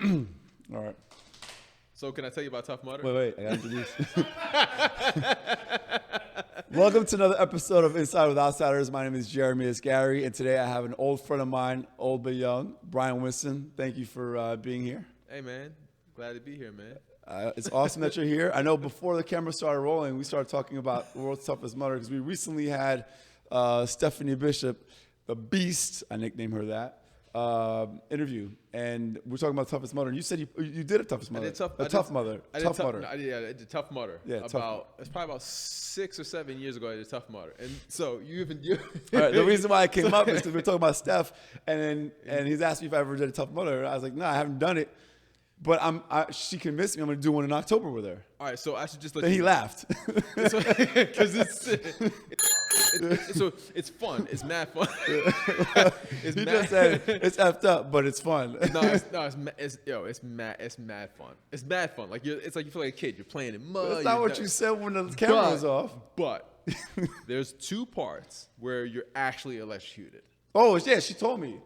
All right. So can I tell you about Tough Mudder? Wait. I got to introduce. Welcome to another episode of Inside with Outsiders. My name is Jeremy Asgari, and today I have an old friend of mine, old but young, Bryan Winston. Thank you for being here. Hey, man. Glad to be here, man. It's awesome that you're here. I know before the camera started rolling, we started talking about the world's toughest mudder because we recently had Stephanie Bishop, the Beast, I nicknamed her that, interview, and we're talking about toughest mudder. And you said you did a toughest mudder. Tough Mudder. I did Tough Mudder. Yeah, it's probably about 6 or 7 years ago I did Tough Mudder. And so you All right, the reason why I came up is because we were talking about Steph, and he's asked me if I ever did a Tough Mudder. I was like, no, I haven't done it. But she convinced me I'm going to do one in October with her. All right, so I should just let then you he laughed. Because it's fun. It's mad fun. He just said it's effed up, but it's fun. It's mad fun. It's mad fun. It's like you feel like a kid. You're playing in mud. That's not what you said when the camera was off. But there's 2 parts where you're actually electrocuted. Oh yeah, she told me.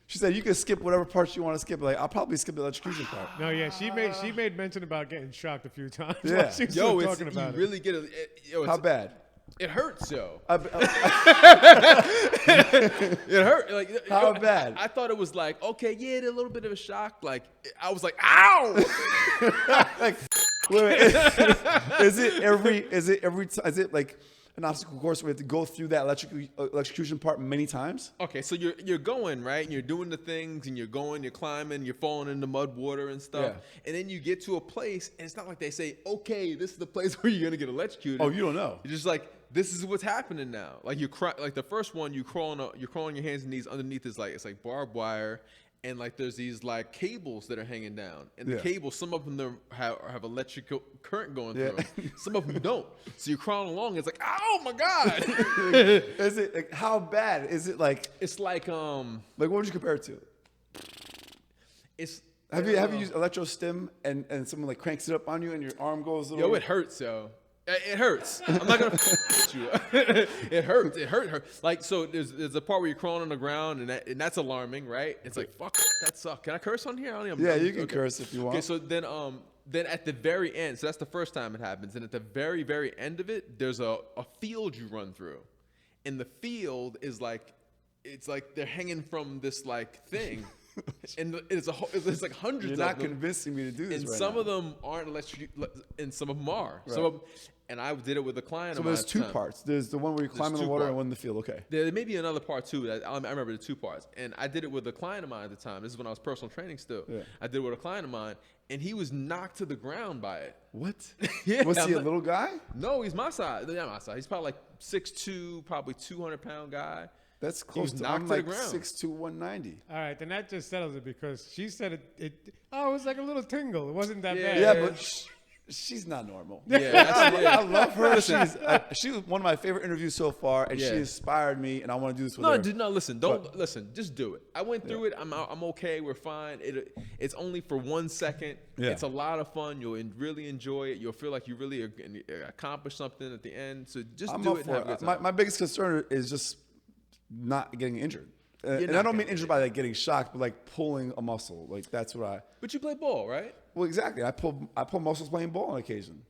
She said you can skip whatever parts you want to skip. Like I'll probably skip the electrocution part. No, yeah, she made mention about getting shocked a few times. Yeah, she was talking about you really get it. How bad? It hurts, yo. It hurt. Like how bad? I thought it was like okay, yeah, a little bit of a shock. Like I was like, ow. Like, wait, is it every time? Is it like an obstacle course where you have to go through that electrocution part many times? Okay, so you're going, right? And you're doing the things, and you're climbing, you're falling into mud, water, and stuff. Yeah. And then you get to a place, and it's not like they say, okay, this is the place where you're going to get electrocuted. Oh, you don't know. You're just like, this is what's happening now. Like, like the first one, you're crawling your hands and knees underneath is it's like barbed wire. And like there's these like cables that are hanging down, and the cables, some of them have electrical current going through them. Some of them don't. So you're crawling along. It's like, oh my god! Is it like how bad? Is it like? It's like Like what would you compare it to? It's have you used electro stim and someone like cranks it up on you and your arm goes? Yo, it hurts, yo. It hurts. I'm not gonna you. It hurts. It hurt. Like so, there's a part where you're crawling on the ground, and that's alarming, right? It's like fuck, that sucks. Can I curse on here? You can curse if you want. Okay, so then at the very end, so that's the first time it happens, and at the very very end of it, there's a field you run through, and the field is like it's like they're hanging from this like thing. And it's like hundreds of them. You're not convincing me to do this and right some now. of them aren't electric, and some of them are. Right. And I did it with a client. So there's 2 parts. There's the one where you climb in the water and one in the field. Okay. There may be another part too. That I remember the 2 parts. And I did it with a client of mine at the time. This is when I was personal training still. Yeah. I did it with a client of mine, and he was knocked to the ground by it. What? Yeah. Was he a little guy? No, he's my size. Yeah, my size. He's probably like 6'2", probably 200-pound guy. That's close to I'm like 6'2", 190. All right, then that just settles it because she said it was like a little tingle. It wasn't that bad. Yeah, but she's not normal. Yeah, I love her. She was one of my favorite interviews so far, and she inspired me, and I want to do this with her. No, listen. Listen. Just do it. I went through it. I'm okay. We're fine. It's only for 1 second. Yeah. It's a lot of fun. You'll really enjoy it. You'll feel like you really accomplished something at the end. So just do it and have a good time. My biggest concern is just not getting injured. And I don't mean injured by like getting shocked, but like pulling a muscle. Like that's what I. But you play ball, right? Well, exactly. I pull muscles playing ball on occasion.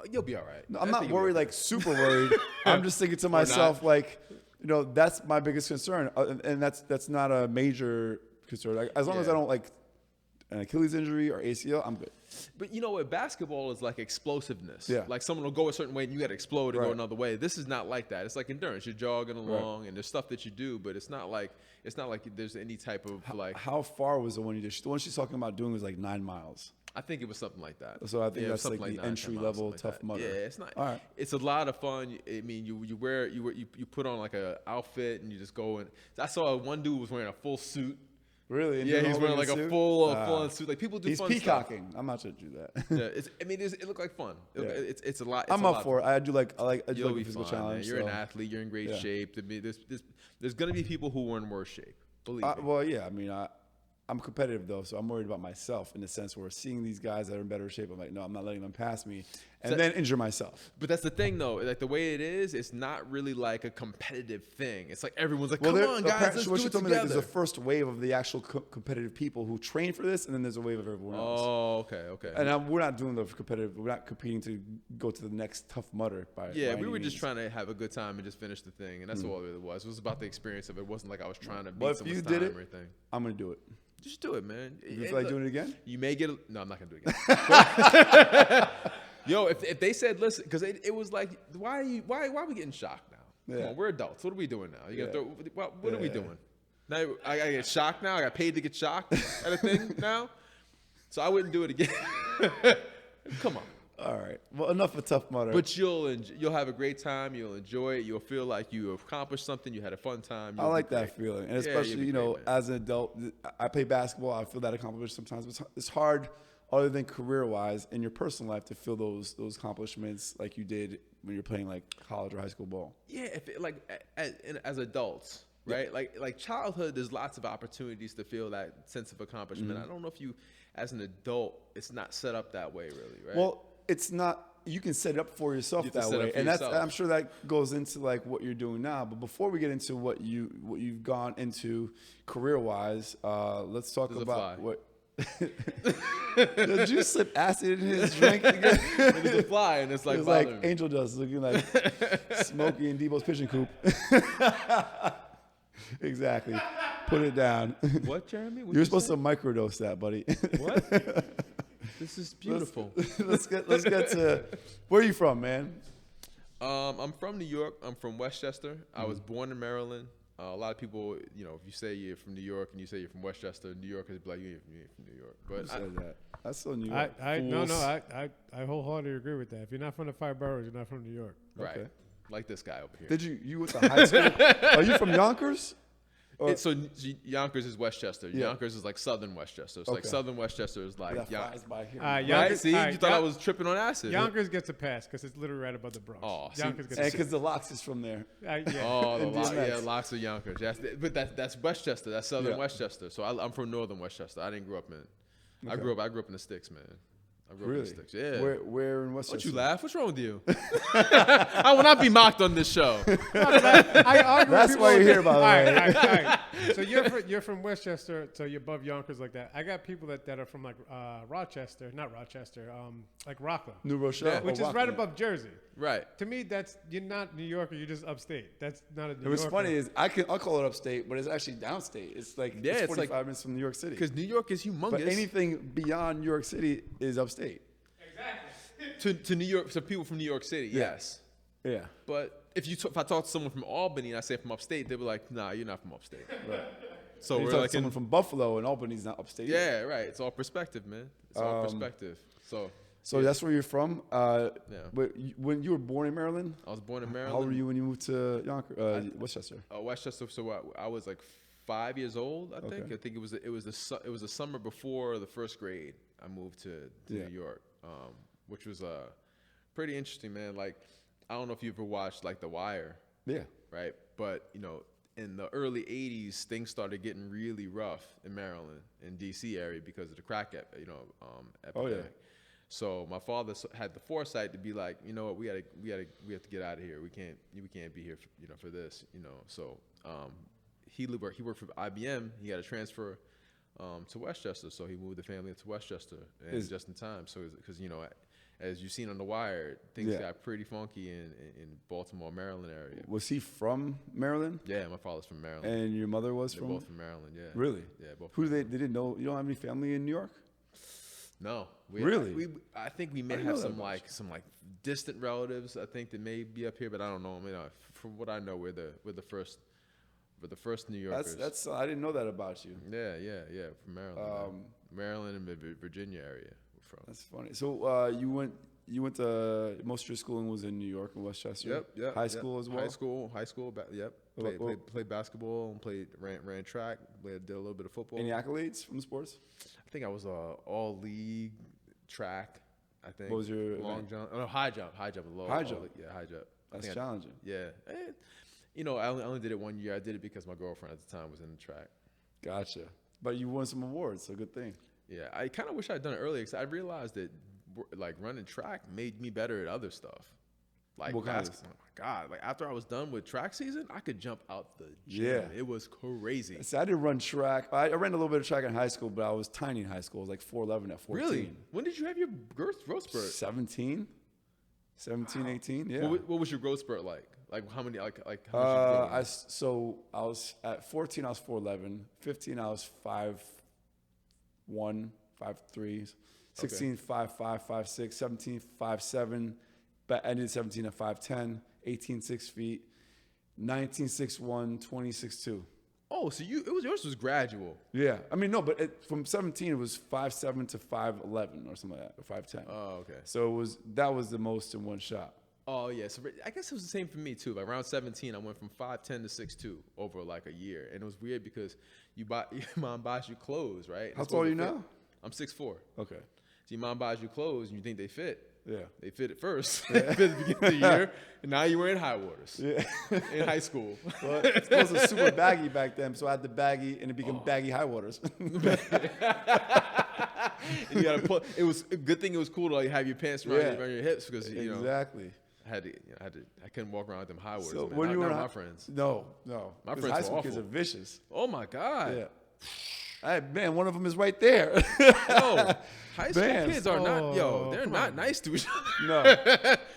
You'll be all right. No, I'm not worried, like super worried. I'm just thinking to myself, like, that's my biggest concern, and that's not a major concern. Like, as long as I don't like an Achilles injury or ACL, I'm good. But you know what? Basketball is like explosiveness. Yeah. Like someone will go a certain way and you got to explode and go another way. This is not like that. It's like endurance. You're jogging along and there's stuff that you do, but it's not like there's any type of like. How far was the one you did? The one she's talking about doing was like 9 miles. I think it was something like that. So I think that's like the entry level Tough Mudder. Yeah, it's not. All right. It's a lot of fun. I mean, you put on like a outfit and you just go and. I saw one dude was wearing a full suit. Really? And yeah, he's wearing like a full suit. Like people do he's fun peacocking. stuff. I'm not sure to do that. Yeah, it looked like fun. It's a lot. I'm up for it. I do like a physical fun, challenge. You're an athlete. You're in great shape. I mean, there's going to be people who are in worse shape. Believe me. Well, yeah. I mean, I'm competitive though, so I'm worried about myself in the sense where seeing these guys that are in better shape, I'm like, no, I'm not letting them pass me, and then injure myself. But that's the thing, though. Like the way it is, it's not really like a competitive thing. It's like everyone's like, "Come on, guys, let's do it told me like, together." there's a first wave of the actual competitive people who train for this, and then there's a wave of everyone else. Oh, okay. And we're not doing the competitive. We're not competing to go to the next Tough Mudder. Yeah, we were just trying to have a good time and just finish the thing, and that's all it was. It was about the experience of it. It wasn't like I was trying to beat someone's time or anything. I'm gonna do it. Just do it, man. You feel like doing it again? You may get no, I'm not gonna do it again. Yo, if they said, listen, because it was like, why are we getting shocked now? Come on, we're adults. What are we doing now? You gonna what are we doing? Now I get shocked now. I got paid to get shocked at a thing now, so I wouldn't do it again. Come on. All right. Well, enough of Tough Mudder. But you'll have a great time. You'll enjoy it. You'll feel like you accomplished something. You had a fun time. I like that feeling, and especially great, as an adult, I play basketball. I feel that accomplished sometimes. It's hard, other than career-wise, in your personal life, to feel those accomplishments like you did when you're playing like college or high school ball. Yeah, as adults, right? Like childhood, there's lots of opportunities to feel that sense of accomplishment. I don't know if you, as an adult, it's not set up that way, really, right? Well, it's not. You can set it up for yourself that way, and I'm sure that goes into like what you're doing now. But before we get into what you've gone into career-wise, let's talk about what. Did you slip acid in his drink again? There's a fly, and it's like me. Angel Dust, looking like Smokey in Debo's pigeon coop. Exactly. Put it down. What, Jeremy? You're supposed to microdose that, buddy. What? This is beautiful. Let's get to where are you from, man? I'm from New York. I'm from Westchester. I was born in Maryland. A lot of people, if you say you're from New York and you say you're from Westchester, New Yorkers be like, you ain't from New York. But who said that? That's so New York. I wholeheartedly agree with that. If you're not from the 5 boroughs, you're not from New York. Right. Okay. Like this guy over here. Did you went to high school? Are you from Yonkers? So Yonkers is Westchester. Yeah. Yonkers is like southern Westchester. It's like southern Westchester is like flies by here. Right? See, you thought I was tripping on acid. Yonkers gets a pass because it's literally right above the Bronx. Oh, Yonkers gets because the Locks is from there. Oh, Locks of Yonkers. But that's Westchester. That's southern Westchester. So I'm from northern Westchester. I didn't grow up in. I grew up in the sticks, man. I grew up in the sticks. Yeah. Where in Westchester? Don't you laugh? What's wrong with you? I will not be mocked on this show. That's why you're here, by the way. All right. So you're from Westchester, so you're above Yonkers like that. I got people that are from like Rochester, not Rochester, like Rockland, New Rochelle, which is right above Jersey. Right. To me, you're not New Yorker. You're just upstate. That's not a New Yorker. What's funny is I'll call it upstate, but it's actually downstate. It's like it's 45 minutes from New York City. Because New York is humongous. But anything beyond New York City is upstate. Exactly. To New York, to people from New York City, yes. Yeah. But if I talk to someone from Albany and I say from upstate, they'll be like, "Nah, you're not from upstate." Right. So we're like like someone from Buffalo and Albany's not upstate. Yeah, right. It's all perspective, man. It's all perspective. So that's where you're from. Yeah. But when you were born in Maryland, I was born in Maryland. How old were you when you moved to Westchester? Westchester. So I was like 5 years old. I think. I think it was the summer before the first grade. I moved to New York, which was pretty interesting, man. Like, I don't know if you ever watched like The Wire. Yeah. Right. But in the early 80s, things started getting really rough in Maryland and DC area because of the crack epidemic. Oh yeah. So my father had the foresight to be like, you know what, we have to get out of here. We can't be here, for this, So he worked for IBM. He had a transfer to Westchester, so he moved the family to Westchester, and just in time. So because as you've seen on The Wire, things got pretty funky in Baltimore, Maryland area. Was he from Maryland? Yeah, my father's from Maryland. And your mother was They're both from Maryland. Yeah. Really? Yeah, both. Who they didn't know? You don't have any family in New York? No. I think we may have some distant relatives. I think that may be up here, but I don't know. From what I know, we're the first New Yorkers. That's I didn't know that about you. Yeah. From Maryland, Maryland and Virginia area. We're from. That's funny. So you went to most of your schooling was in New York and Westchester. Yep. High school as well. High school. Yep. Played basketball and ran track. Did a little bit of football. Any accolades from the sports? I think I was all league track. I think. What was your long jump? Oh, high jump. High jump. High jump. Yeah, high jump. That's challenging. Yeah. I only did it 1 year. I did it because my girlfriend at the time was in the track. Gotcha. But you won some awards, so good thing. Yeah, I kind of wish I'd done it earlier because I realized that like running track made me better at other stuff. Like What kind of basketball. Oh my God! Like after I was done with track season, I could jump out the gym. Yeah. It was crazy. So I didn't run track. I ran a little bit of track in high school, but I was tiny in high school. I was like 4'11" at 14. Really? When did you have your growth spurt? 17, 18, yeah. What was your growth spurt like? Like how many? Like how much? I was at 14. I was 4'11". 15. I was 5'1", 5'3". 16, 5'5", 5'6". 17, 5'7". But ended 17 at 5'10". 18, 6 feet. 19, 6'1". 20, 6'2". Oh, so yours was gradual. Yeah, I mean no, but from 17 it was 5'7" to 5'11" or something like that, or 5'10". Oh, okay. So that was the most in one shot. Oh yeah, so I guess it was the same for me too. Like around 17, I went from 5'10" to 6'2" over like a year, and it was weird because your mom buys you clothes, right? How tall are you now? I'm 6'4". Okay. So your mom buys you clothes, and you think they fit. Yeah. They fit at first. They fit at the beginning of the year, and now you're wearing high waters. Yeah. In high school. Well, those were super baggy back then, so I had the baggy, and it became baggy high waters. And you gotta pull. It was a good thing. It was cool to like have your pants around your hips because exactly. I couldn't walk around with them high waters. So Man. when you were not my friends. No. My 'Cause friends high were school kids are awful. vicious. Oh my God. Yeah. Hey, man, one of them is right there. Yo, high school Man. kids are not. Oh, They're come not on. nice to each other. No,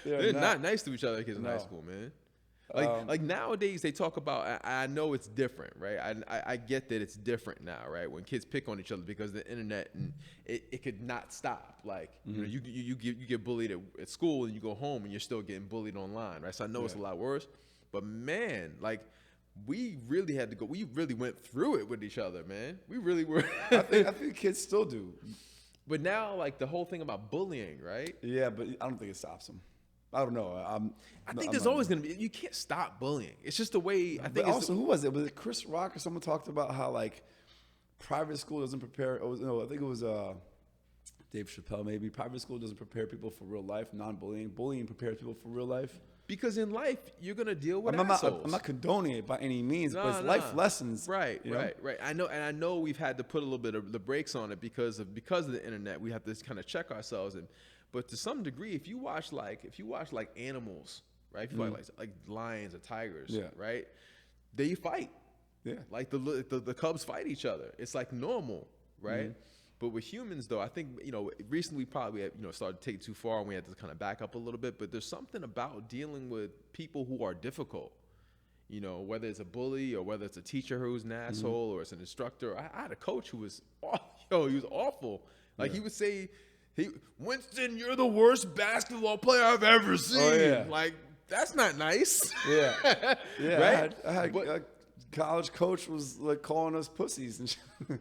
They're not nice to each other. Kids in high No. school, man. Like nowadays they talk about. I know it's different, right? I get that it's different now, right? When kids pick on each other because of the internet and it could not stop. Like you get bullied at school and you go home and you're still getting bullied online, right? So I know it's a lot worse, but man, like we really had to go. We really went through it with each other, man. We really were. I think kids still do. But now, like the whole thing about bullying, right? Yeah, but I don't think it stops them. I don't know. I think there's always gonna be. You can't stop bullying. It's just the way. I think. But also, who was it? Was it Chris Rock or someone talked about how like private school doesn't prepare? No, I think it was Dave Chappelle. Maybe private school doesn't prepare people for real life. Non-bullying, bullying prepares people for real life. Because in life, you're gonna deal with I'm assholes. not condoning it by any means, but it's No. life lessons. Right, you know? right. I know we've had to put a little bit of the brakes on it because of the internet. We have to kind of check ourselves, but to some degree, if you watch like animals, right? If you watch like lions or tigers, Yeah. right? They fight. Yeah. Like the cubs fight each other. It's like normal, right? But with humans, though, I think recently we probably started to take it too far, and we had to kind of back up a little bit. But there's something about dealing with people who are difficult. Whether it's a bully or whether it's a teacher who's an asshole or it's an instructor. I had a coach who was, he was awful. Like he would say, Winston, you're the worst basketball player I've ever seen. Oh, yeah. Like that's not nice. Yeah. Yeah. Right? I had a college coach was like calling us pussies and shit.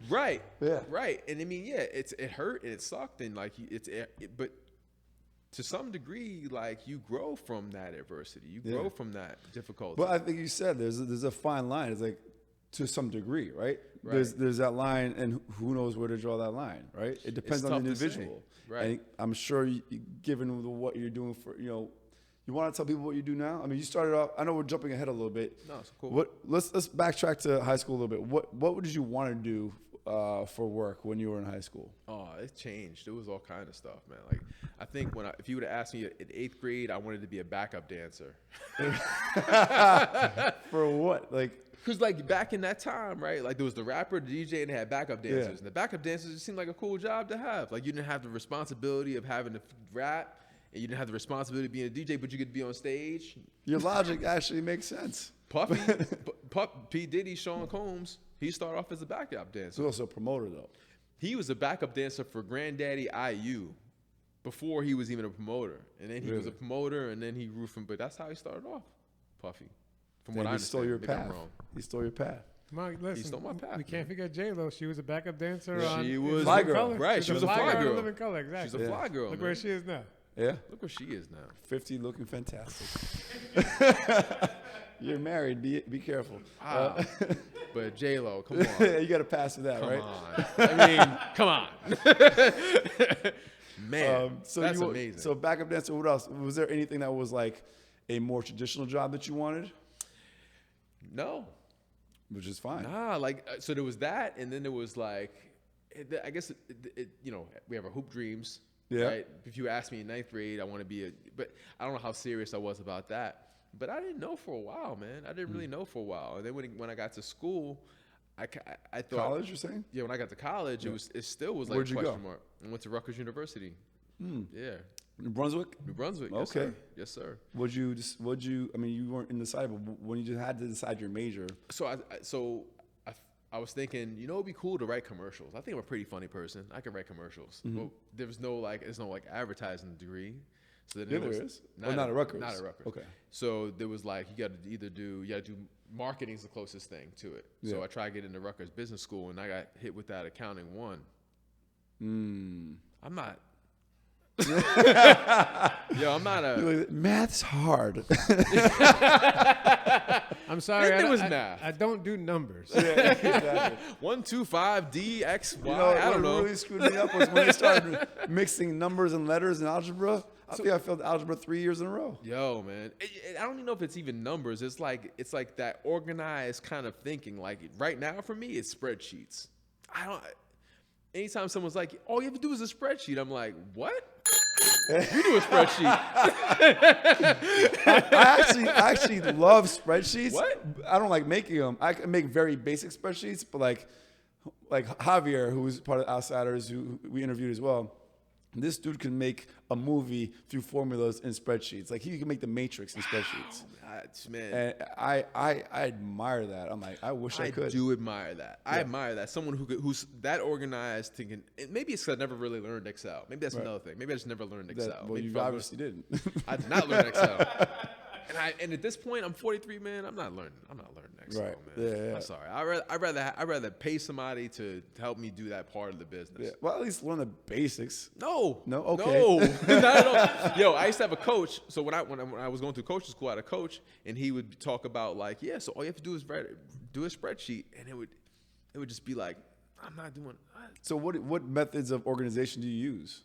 Right. Yeah. Right. And I mean, yeah, it hurt and it sucked and like but to some degree, like you grow from that adversity, you grow from that difficulty. But I think you said there's a fine line. It's like to some degree, right? Right. There's that line, and who knows where to draw that line, right? It depends on the tough to say. individual. Right. And I'm sure, given what you're doing you want to tell people what you do now? I mean, you started off. I know we're jumping ahead a little bit. No, it's cool. Let's backtrack to high school a little bit. What did you want to do for work when you were in high school? Oh, it changed. It was all kind of stuff, man. Like I think if you would have asked me in 8th grade, I wanted to be a backup dancer. For what? Like, Because like back in that time, right? Like there was the rapper, the DJ, and they had backup dancers. Yeah. And the backup dancers just seemed like a cool job to have. Like you didn't have the responsibility of having to rap, and you didn't have the responsibility of being a DJ, but you could be on stage. your logic actually makes sense. Puffy, P. Diddy, Sean Combs, he started off as a backup dancer. He's also a promoter, though. He was a backup dancer for Granddaddy IU before he was even a promoter. And then he was a promoter, and then he grew from, but that's how he started off, Puffy. From what I He understand. stole your Maybe I'm path. wrong. He stole your path. Come on, listen. stole my path, We can't man. forget J-Lo. She was a backup dancer She on was Fly Living Girl. Color. Right, she was a fly girl girl. on Living Color, exactly. She's a fly girl, Look man. where she is now. Yeah. Look where she is now. 50, looking fantastic. You're married. Be careful. Wow. But J-Lo, come on. You got to pass for that, Come right? on. I mean, come on. Man, that's amazing. So backup dancer. What else? Was there anything that was like a more traditional job that you wanted? No. which is fine. Nah, like so there was that, and then there was like, I guess you know, we have our hoop dreams. Yeah. Right? If you asked me in 9th grade, I want to be but I don't know how serious I was about that. But I didn't know for a while, man. I didn't really know for a while. And then when I got to school, I thought College, you're saying? Yeah, when I got to college, it still was like Where'd a you question go? mark. I went to Rutgers University. Yeah, New Brunswick? New Brunswick. Okay. Yes, sir. Would you? I mean, you weren't undecided, but when you just had to decide your major. So I was thinking, you know, it'd be cool to write commercials. I think I'm a pretty funny person. I can write commercials. Well, there's no advertising degree. So then Yeah, there is. Not at Rutgers. Not at Rutgers. Okay. So there was like you got to do marketing's the closest thing to it. So I tried to get into Rutgers Business School, and I got hit with that accounting 1. I'm not. I'm not a. Math's hard. I'm sorry. It was math. I don't do numbers. Yeah, exactly. 1, 2, 5, D, X, Y. You know, I don't know. What really screwed me up was when they started mixing numbers and letters in algebra. I think I failed algebra 3 years in a row. Yo, man, I don't even know if it's even numbers. It's like that organized kind of thinking. Like right now, for me, it's spreadsheets. Anytime someone's like, "All you have to do is a spreadsheet," I'm like, "What? You do a spreadsheet?" I actually love spreadsheets. What? I don't like making them. I can make very basic spreadsheets, but like Javier, who was part of Outsiders, who we interviewed as well. This dude can make a movie through formulas in spreadsheets. Like he can make the Matrix in spreadsheets. Man. And I admire that. I'm like, I wish I could. I do admire that. I admire that. Someone who's that organized, thinking. Maybe it's 'cause I never really learned Excel. Maybe that's another thing. Maybe I just never learned Excel. Well, Maybe you obviously didn't. I did not learn Excel. And at this point, I'm 43, man. I'm not learning Excel, Right. man. Yeah. I'm sorry. I'd rather pay somebody to help me do that part of the business. Yeah. Well, at least learn the basics. No. Okay. No. Not at all. Yo, I used to have a coach. So when I was going through coaching school, I had a coach, and he would talk about like, so all you have to do is do a spreadsheet, and it would just be like, I'm not doing. So what methods of organization do you use?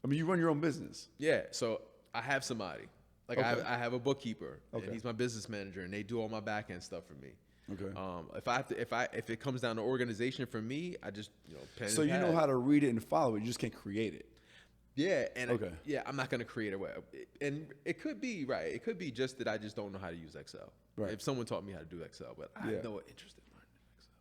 I mean, you run your own business. Yeah. So I have somebody. Like Okay. I have a bookkeeper, Okay. and he's my business manager, and they do all my back end stuff for me. Okay. If it comes down to organization for me, I just pen So and you pad. know how to read it and follow it. You just can't create it. Yeah, and Okay. I'm not gonna create a web, and it could be right. It could be just that I just don't know how to use Excel. Right. If someone taught me how to do Excel, but I have no interest in learning Excel.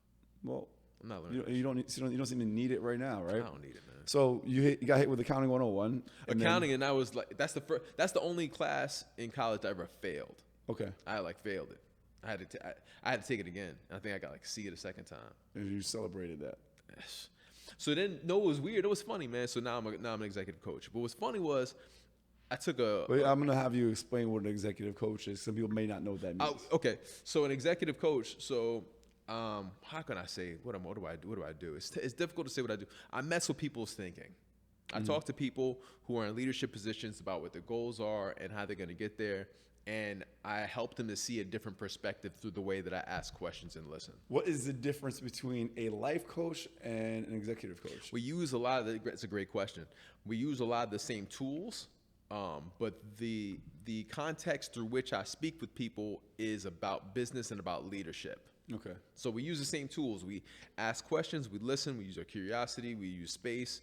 Well, I'm not learning. you don't seem to need it right now, right? I don't need it, man. So you got hit with accounting 101. Accounting, and I was like, that's the only class in college I ever failed. Okay. I failed it. I had to take it again. I think I got like C the second time. And you celebrated that. Yes. So then, it was weird. It was funny, man. So now I'm an executive coach. But what's funny was, I took Wait, I'm gonna have you explain what an executive coach is. Some people may not know what that means. Okay, so an executive coach. So how can I say what do I do? It's difficult to say what I do. I mess with people's thinking. I talk to people who are in leadership positions about what their goals are and how they're going to get there, and I help them to see a different perspective through the way that I ask questions and listen. What is the difference between a life coach and an executive coach? We use a lot of it's a great question. We use a lot of the same tools, but the context through which I speak with people is about business and about leadership. Okay. So we use the same tools. We ask questions, we listen, we use our curiosity, we use space,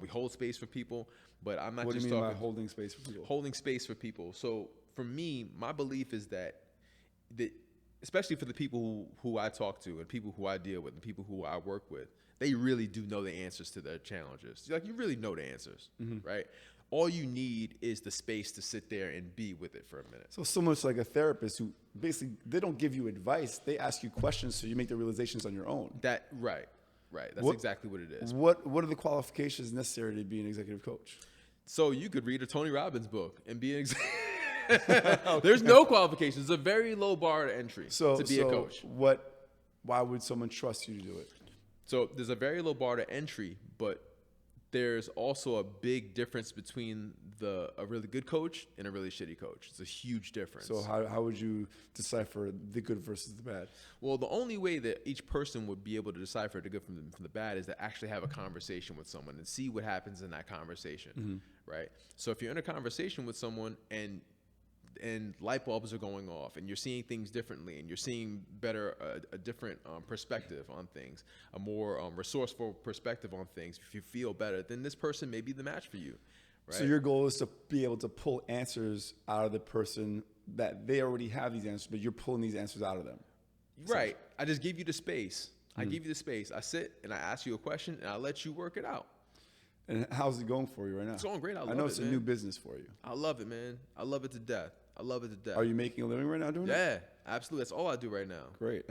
we hold space for people. But I'm not What do just you mean by talking holding space for people? holding space for people. So for me, my belief is that especially for the people who I talk to and people who I deal with and people who I work with, they really do know the answers to their challenges. Like you really know the answers, right? All you need is the space to sit there and be with it for a minute. So similar to like a therapist who basically they don't give you advice; they ask you questions so you make the realizations on your own. Right. That's exactly what it is. What are the qualifications necessary to be an executive coach? So you could read a Tony Robbins book and be an There's no qualifications. It's a very low bar to entry to be a coach. Why would someone trust you to do it? So there's a very low bar to entry, but there's also a big difference between a really good coach and a really shitty coach. It's a huge difference. So how would you decipher the good versus the bad? Well, the only way that each person would be able to decipher the good from the bad is to actually have a conversation with someone and see what happens in that conversation, right? So if you're in a conversation with someone and and light bulbs are going off, and you're seeing things differently, and you're seeing a different perspective on things, a more resourceful perspective on things. If you feel better, then this person may be the match for you. Right? So your goal is to be able to pull answers out of the person that they already have these answers, but you're pulling these answers out of them. Right. I just give you the space. I give you the space. I sit and I ask you a question, and I let you work it out. And how's it going for you right now? It's going great. I know love it's it, a man. new business for you. I love it, man. I love it to death. I love it to death. Are you making a living right now doing it? Yeah, absolutely. That's all I do right now. Great.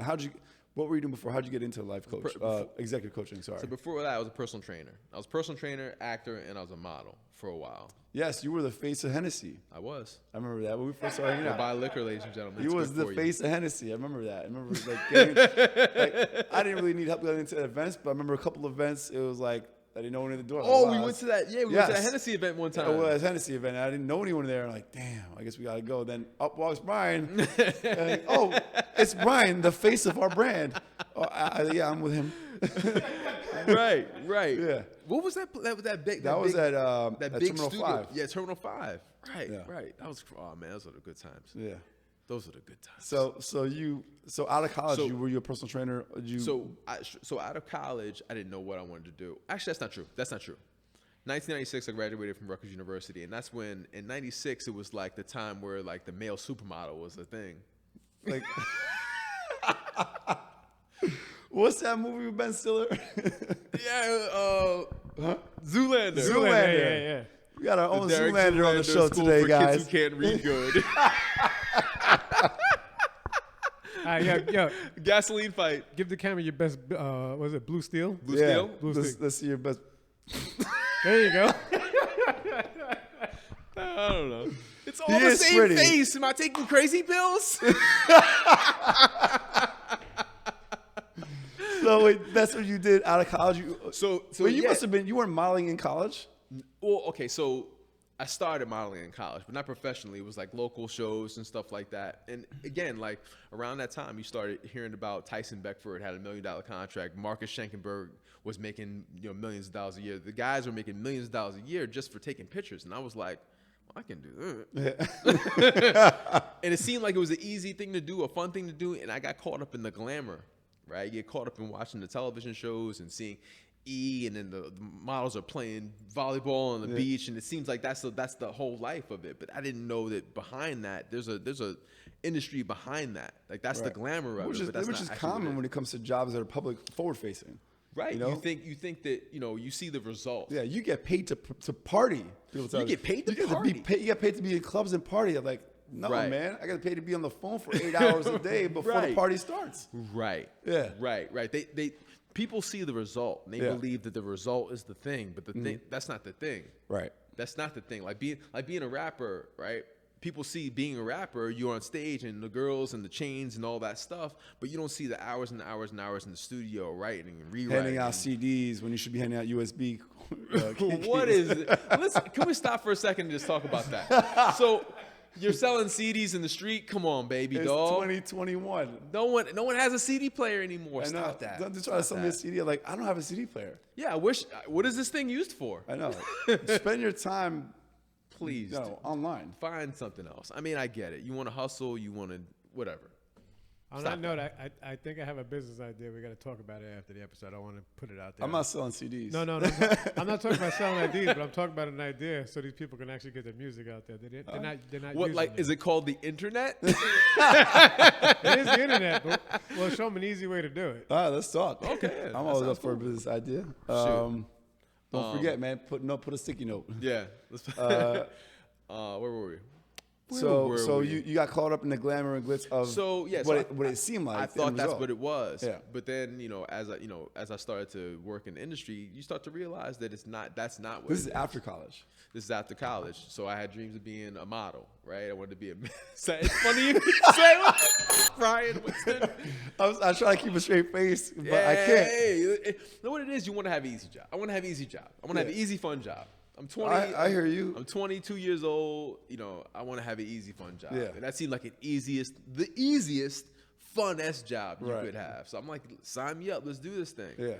What were you doing before? How'd you get into life coach, executive coaching? Sorry. So before that, I was a personal trainer. I was a personal trainer, actor, and I was a model for a while. Yes, you were the face of Hennessy. I was. I remember that when we first started hanging out. Buy liquor, ladies and gentlemen. You It's was good the for face of Hennessy. I remember that. I remember I didn't really need help getting into events, but I remember a couple of events. It was like I didn't know anyone at the door. Oh, we went to that. Yeah, we went to that Hennessy event one time. It was a Hennessy event. I didn't know anyone there. I'm like, damn, I guess we gotta go. Then up walks Bryan. And, oh, it's Bryan, the face of our brand. Oh, yeah, I'm with him. Right. Yeah. What was that? That big. That was big, at that at big Terminal studio. 5. Yeah, Terminal 5. Right. Yeah. Right. That was. Oh man, those were the good times. Yeah. Those are the good times. So out of college, were you a personal trainer? So out of college, I didn't know what I wanted to do. Actually, that's not true. 1996, I graduated from Rutgers University, and that's when in '96 it was like the time where like the male supermodel was a thing. like, what's that movie with Ben Stiller? Yeah, Zoolander. Yeah. We got our own Derek Zoolander on the show School today, for guys. Kids who can't read good. Yo, Gasoline fight. give the camera your best. Was it Blue Steel? Blue Steel? Blue let's, stick. let's see your best. There you go. I don't know. It's all He the is same pretty. face. Am I taking crazy pills? So wait, that's what you did out of college. So Wait, you yeah. must have been. You weren't modeling in college. Well, okay, so I started modeling in college, but not professionally. It was like local shows and stuff like that. And again, like around that time, you started hearing about Tyson Beckford had $1 million contract. Marcus Schenkenberg was making millions of dollars a year. The guys were making millions of dollars a year just for taking pictures. And I was like, well, I can do that. And it seemed like it was an easy thing to do, a fun thing to do. And I got caught up in the glamour, right? You get caught up in watching the television shows and seeing and then the models are playing volleyball on the beach, and it seems like that's the whole life of it. But I didn't know that behind that there's a industry behind that. Like that's the glamour of it. But that's which not is actually common when it comes to jobs that are public forward facing. right. You know? You think that you see the result. Yeah, you get paid to party. People tell You get paid to you party. You get paid to be in clubs and party. I'm like, no, Right. man, I got paid to be on the phone for 8 hours a day before the Right. party starts. Right. Yeah. Right. They people see the result and they believe that the result is the thing, but the thing that's not the thing. Right. That's not the thing. Like being a rapper, right? People see being a rapper, you're on stage and the girls and the chains and all that stuff, but you don't see the hours and hours and hours in the studio writing and rewriting. Handing out CDs when you should be handing out USB. What is it? Listen, can we stop for a second and just talk about that? So you're selling CDs in the street? Come on, baby, It's dog. 2021. No one has a CD player anymore. I know. Stop that. Don't try to sell me a CD. I'm like, I don't have a CD player. Yeah, I wish. What is this thing used for? I know. Spend your time, Please online. find something else. I mean, I get it. You want to hustle. You want to whatever. On Stop that note, I think I have a business idea. We got to talk about it after the episode. I want to put it out there. I'm not selling CDs. No. I'm not talking about selling ideas, but I'm talking about an idea so these people can actually get their music out there. They're not. What using like it. is it called the internet? It is the internet, but we'll show them an easy way to do it. All right, let's talk. Okay, yeah, I'm that always sounds up for a cool. business idea. Don't forget, man. Put a sticky note. Yeah. Where were we? So you got caught up in the glamour and glitz of what it seemed like. I the thought end that's result. what it was. Yeah. But then as I started to work in the industry, you start to realize that that's not what This it is after college. This is after college. So I had dreams of being a model, right? I wanted to be a. It's funny you say what? Bryan Winston. I try to keep a straight face, but I can't. Hey, you know what it is? You want to have an easy job. I want to have an easy job. I want to have an easy, fun job. I'm 20. I hear you. I'm 22 years old. I want to have an easy, fun job. Yeah. And that seemed like the easiest, funnest job you Right. could have. So I'm like, sign me up. Let's do this thing. Yeah.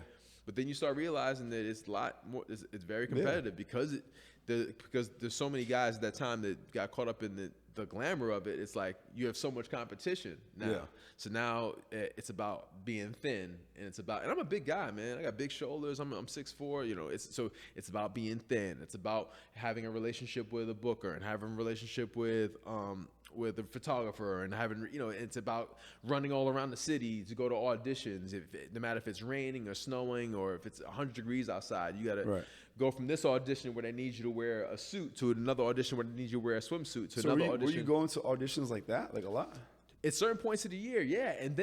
But then you start realizing that it's a lot more. It's very competitive because there's so many guys at that time that got caught up in the glamour of it, it's like you have so much competition now. Yeah. So now it's about being thin, and I'm a big guy, man. I got big shoulders. I'm 6'4". You know, it's about being thin. It's about having a relationship with a booker and having a relationship with a photographer and having, you know, it's about running all around the city to go to auditions. No matter if it's raining or snowing or if it's 100 degrees outside, you got to go from this audition where they need you to wear a suit to another audition where they need you to wear a swimsuit to another audition. Were you going to auditions like that, like a lot? At certain points of the year, yeah, and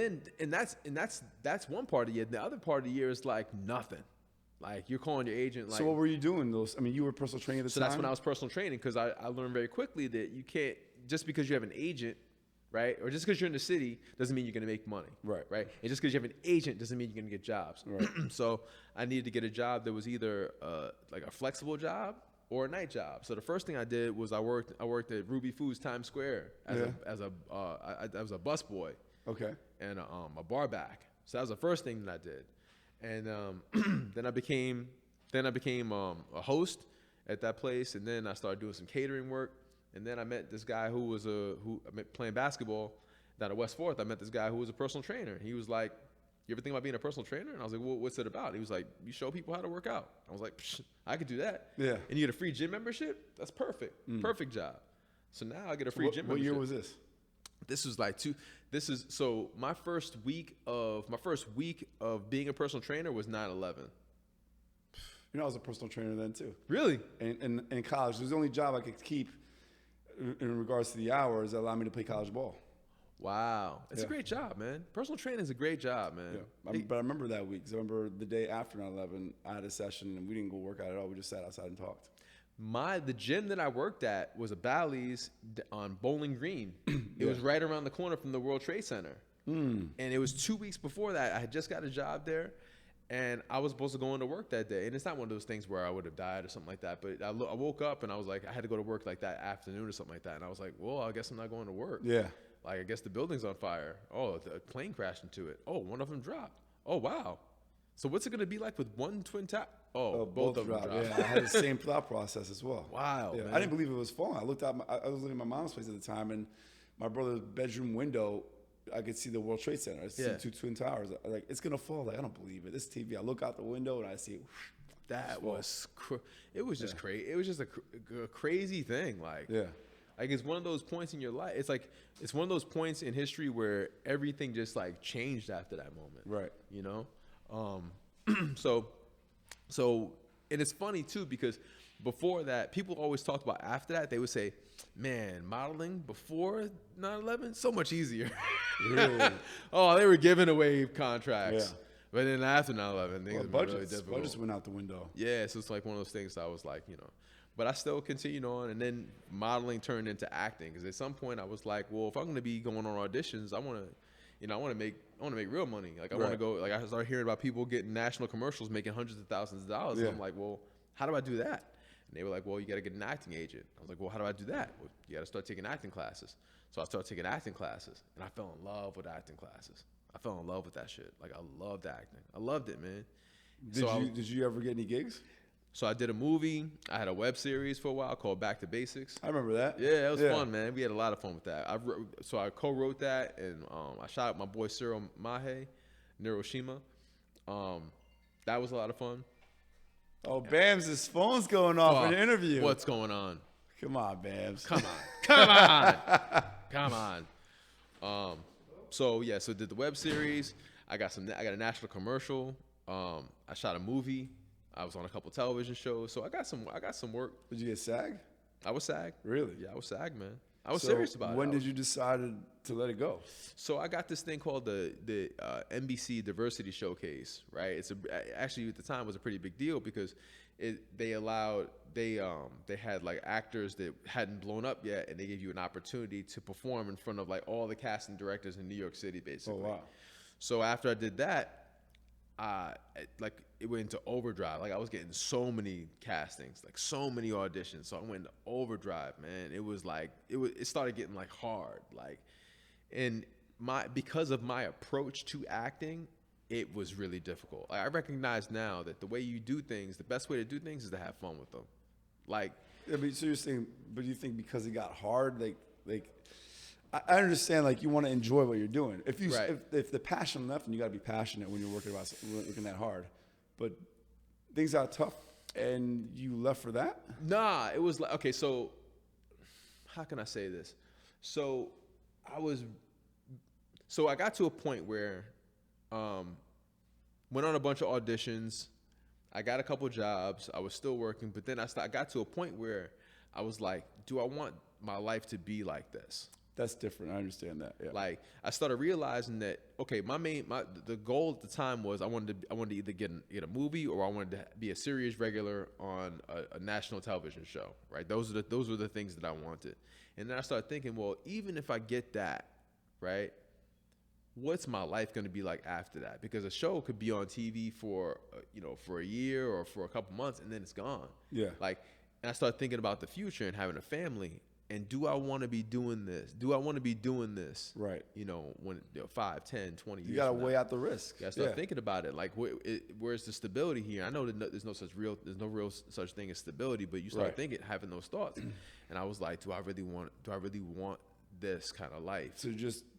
that's one part of the year. The other part of the year is like nothing. Like you're calling your agent. Like, so what were you doing? Those? I mean, you were personal training at the time. So that's when I was personal training, because I learned very quickly that you can't, just because you have an agent, right, or just because you're in the city doesn't mean you're going to make money, right? And just because you have an agent doesn't mean you're going to get jobs. Right. So I needed to get a job that was either like a flexible job or a night job. So the first thing I did was I worked at Ruby Foods Times Square as a busboy. Okay. And a bar back. So that was the first thing that I did, and then I became a host at that place, and then I started doing some catering work. And then I met this guy who playing basketball down at West 4th. I met this guy who was a personal trainer. He was like, "You ever think about being a personal trainer?" And I was like, "Well, what's it about?" He was like, "You show people how to work out." I was like, "I could do that." Yeah. And you get a free gym membership? That's perfect. Perfect job. So now I get a free gym membership. What year was this? This was like so my first week of being a personal trainer was 9/11. You know, I was a personal trainer then too. Really? In college, it was the only job I could keep in regards to the hours that allowed me to play college ball. Wow. It's a great job, man. Personal training is a great job, man. Yeah. But I remember that week, because I remember the day after 9/11, I had a session, and we didn't go work out at all. We just sat outside and talked. The gym that I worked at was a Bally's on Bowling Green. It was right around the corner from the World Trade Center. And it was 2 weeks before that. I had just got a job there, and I was supposed to go into work that day. And it's not one of those things where I would have died or something like that. But I woke up, and I was like, I had to go to work like that afternoon or something like that. And I was like, well, I guess I'm not going to work. Yeah. Like, I guess the building's on fire. Oh, the plane crashed into it. Oh, one of them dropped. Oh, wow. So what's it going to be like with one twin tower? Oh, both of them dropped. Yeah, I had the same thought process as well. Wow. Yeah, I didn't believe it was falling. I looked out. I was living in my mom's place at the time, and my brother's bedroom window, I could see the World Trade Center. I see two twin towers. I was like, it's going to fall. Like, I don't believe it. This TV. I look out the window, and I see it. That was it was just crazy. It was just a crazy thing. Like, like, it's one of those points in your life. It's like, it's one of those points in history where everything just like changed after that moment. Right. You know? So, and it's funny too, because before that, people always talked about after that, they would say, man, modeling before 9/11, so much easier. Really? Oh, they were giving away contracts. Yeah. But then after 9/11, things were really difficult. Budgets went out the window. Yeah, so it's like one of those things I was like, you know. But I still continued on, and then modeling turned into acting. Because at some point I was like, well, if I'm going to be going on auditions, I want to make real money. Like, I want to go. Like, I started hearing about people getting national commercials, making hundreds of thousands of dollars. Yeah. And I'm like, well, how do I do that? And they were like, well, you got to get an acting agent. I was like, well, how do I do that? Well, you got to start taking acting classes. So I started taking acting classes, and I fell in love with acting classes. I fell in love with that shit. Like, I loved acting. I loved it, man. Did you ever get any gigs? So I did a movie. I had a web series for a while called Back to Basics. I remember that. Yeah, it was fun, man. We had a lot of fun with that. I co-wrote that, and I shot with my boy Cyril Mahe, Hiroshima. That was a lot of fun. Oh, Bams' phone's going off in the interview. What's going on? Come on, Bams. Come on. Come on. So did the web series. I got a national commercial. I shot a movie. I was on a couple television shows, so I got some work. Did you get SAG? I was SAG. Really? Yeah, I was SAG, man. I was serious about it. When did you decide to let it go? So I got this thing called the NBC Diversity Showcase, right? Actually at the time was a pretty big deal, because they had like actors that hadn't blown up yet, and they gave you an opportunity to perform in front of like all the casting directors in New York City, basically. Oh, wow. So after I did that, it went into overdrive. Like, I was getting so many castings, like so many auditions. So I went into overdrive, man. It was like, it started getting like hard. Like, and because of my approach to acting, it was really difficult. Like, I recognize now that the way you do things, the best way to do things is to have fun with them. Like, so you're saying, but you think because it got hard, like I understand like you want to enjoy what you're doing. If you Right. if the passion left, then you got to be passionate when you're working that hard. But things got tough, and you left for that. Nah, it was like, okay, so how can I say this? So I got to a point where went on a bunch of auditions. I got a couple jobs. I was still working, but then I got to a point where I was like, do I want my life to be like this? That's different. I understand that. Yeah. Like I started realizing that okay, the goal at the time was I wanted to either get a movie or I wanted to be a series regular on a national television show. Right? Those were the things that I wanted. And then I started thinking, well, even if I get that, right? What's my life going to be like after that? Because a show could be on TV for for a year or for a couple months and then it's gone. Yeah. Like, and I started thinking about the future and having a family. And do I want to be doing this? Do I want to be doing this? Right. When 5, 10, 20 years. You got to from now? weigh out the risk. You got to start thinking about it. Like, where's the stability here? I know that there's no real such thing as stability, but you start thinking, having those thoughts. And I was like, do I really want this kind of life? So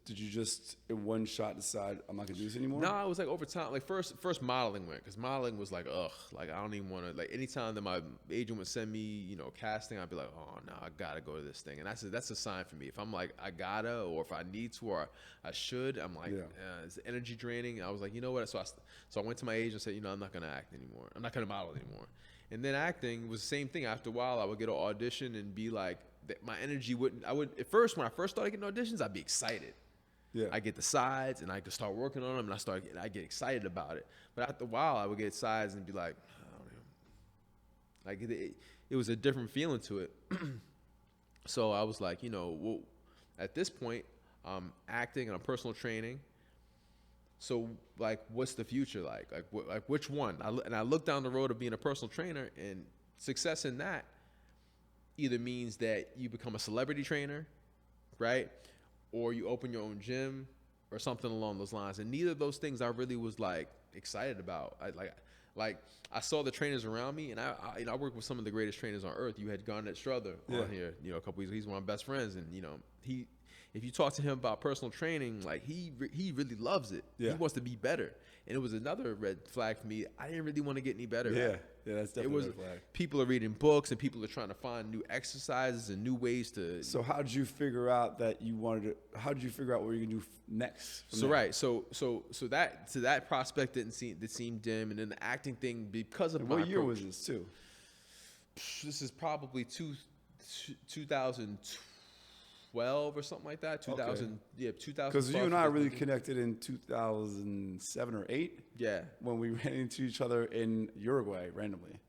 did you just in one shot decide I'm not gonna do this anymore? No, it was like over time. Like first modeling went, because modeling was like, ugh, like I don't even want to. Like anytime that my agent would send me, casting, I'd be like, oh no, I gotta go to this thing, and that's a sign for me. If I'm like I gotta, or if I need to, or I should, I'm like, it's energy draining. I was like, you know what? So I went to my agent and said, I'm not gonna act anymore. I'm not gonna model anymore. And then acting was the same thing. After a while, I would get an audition and be like, my energy wouldn't. At first, when I first started getting auditions, I'd be excited. Yeah. I get the sides and I could start working on them and I get excited about it. But after a while, I would get sides and be like, I don't know. Like it was a different feeling to it. So I was like, well, at this point, I'm acting and I'm personal training. So like, what's the future like? Like which one? I look down the road of being a personal trainer, and success in that either means that you become a celebrity trainer, right? Or you open your own gym or something along those lines. And neither of those things I really was like excited about. I saw the trainers around me, and I work with some of the greatest trainers on earth. You had Garnett Strother on here, a couple weeks ago. He's one of my best friends, and if you talk to him about personal training, like he really loves it. Yeah. He wants to be better. And it was another red flag for me. I didn't really want to get any better. Yeah, that's definitely a red flag. People are reading books and people are trying to find new exercises and new ways to. So how did you figure out that you wanted to? How did you figure out what you can do next? So right, so that prospect didn't seem dim, and then the acting thing because of and my what year approach, was this too? This is probably 2012 or something like that. 2000, yeah, 2000. Because you and I really connected in 2007 or 8. Yeah, when we ran into each other in Uruguay randomly.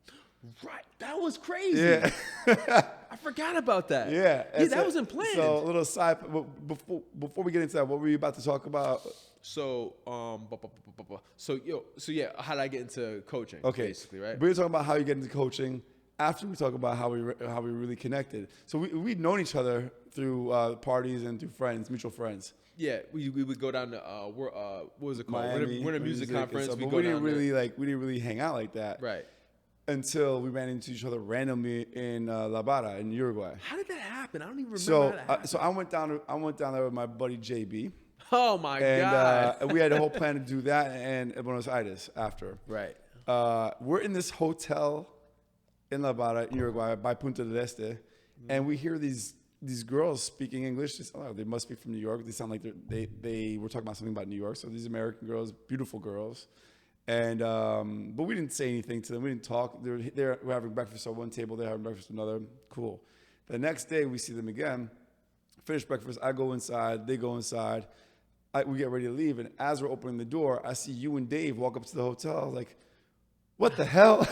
Right, that was crazy. Yeah, I forgot about that. Yeah, that wasn't planned. So a little side. Before we get into that, what were you about to talk about? So yeah, how did I get into coaching? Okay, basically, right? We were talking about how you get into coaching. After we talk about how we really connected. So we'd known each other through parties and through friends, mutual friends. Yeah, we would go down to what was it called? Miami, Winter Music Conference. But we didn't really hang out like that. Right. Until we ran into each other randomly in La Barra in Uruguay. How did that happen? I don't even remember how that happened. So I went down there with my buddy JB. Oh my God. And we had a whole plan to do that and Buenos Aires after. Right. We're in this hotel in La Barra, in Uruguay, by Punta del Este, and we hear these girls speaking English. They must be from New York. They sound like they were talking about something about New York. So these American girls, beautiful girls, and but we didn't say anything to them. We didn't talk. We're having breakfast at one table. They're having breakfast at another. Cool. The next day we see them again. Finish breakfast. I go inside. They go inside. We get ready to leave, and as we're opening the door, I see you and Dave walk up to the hotel. I was like, what the hell?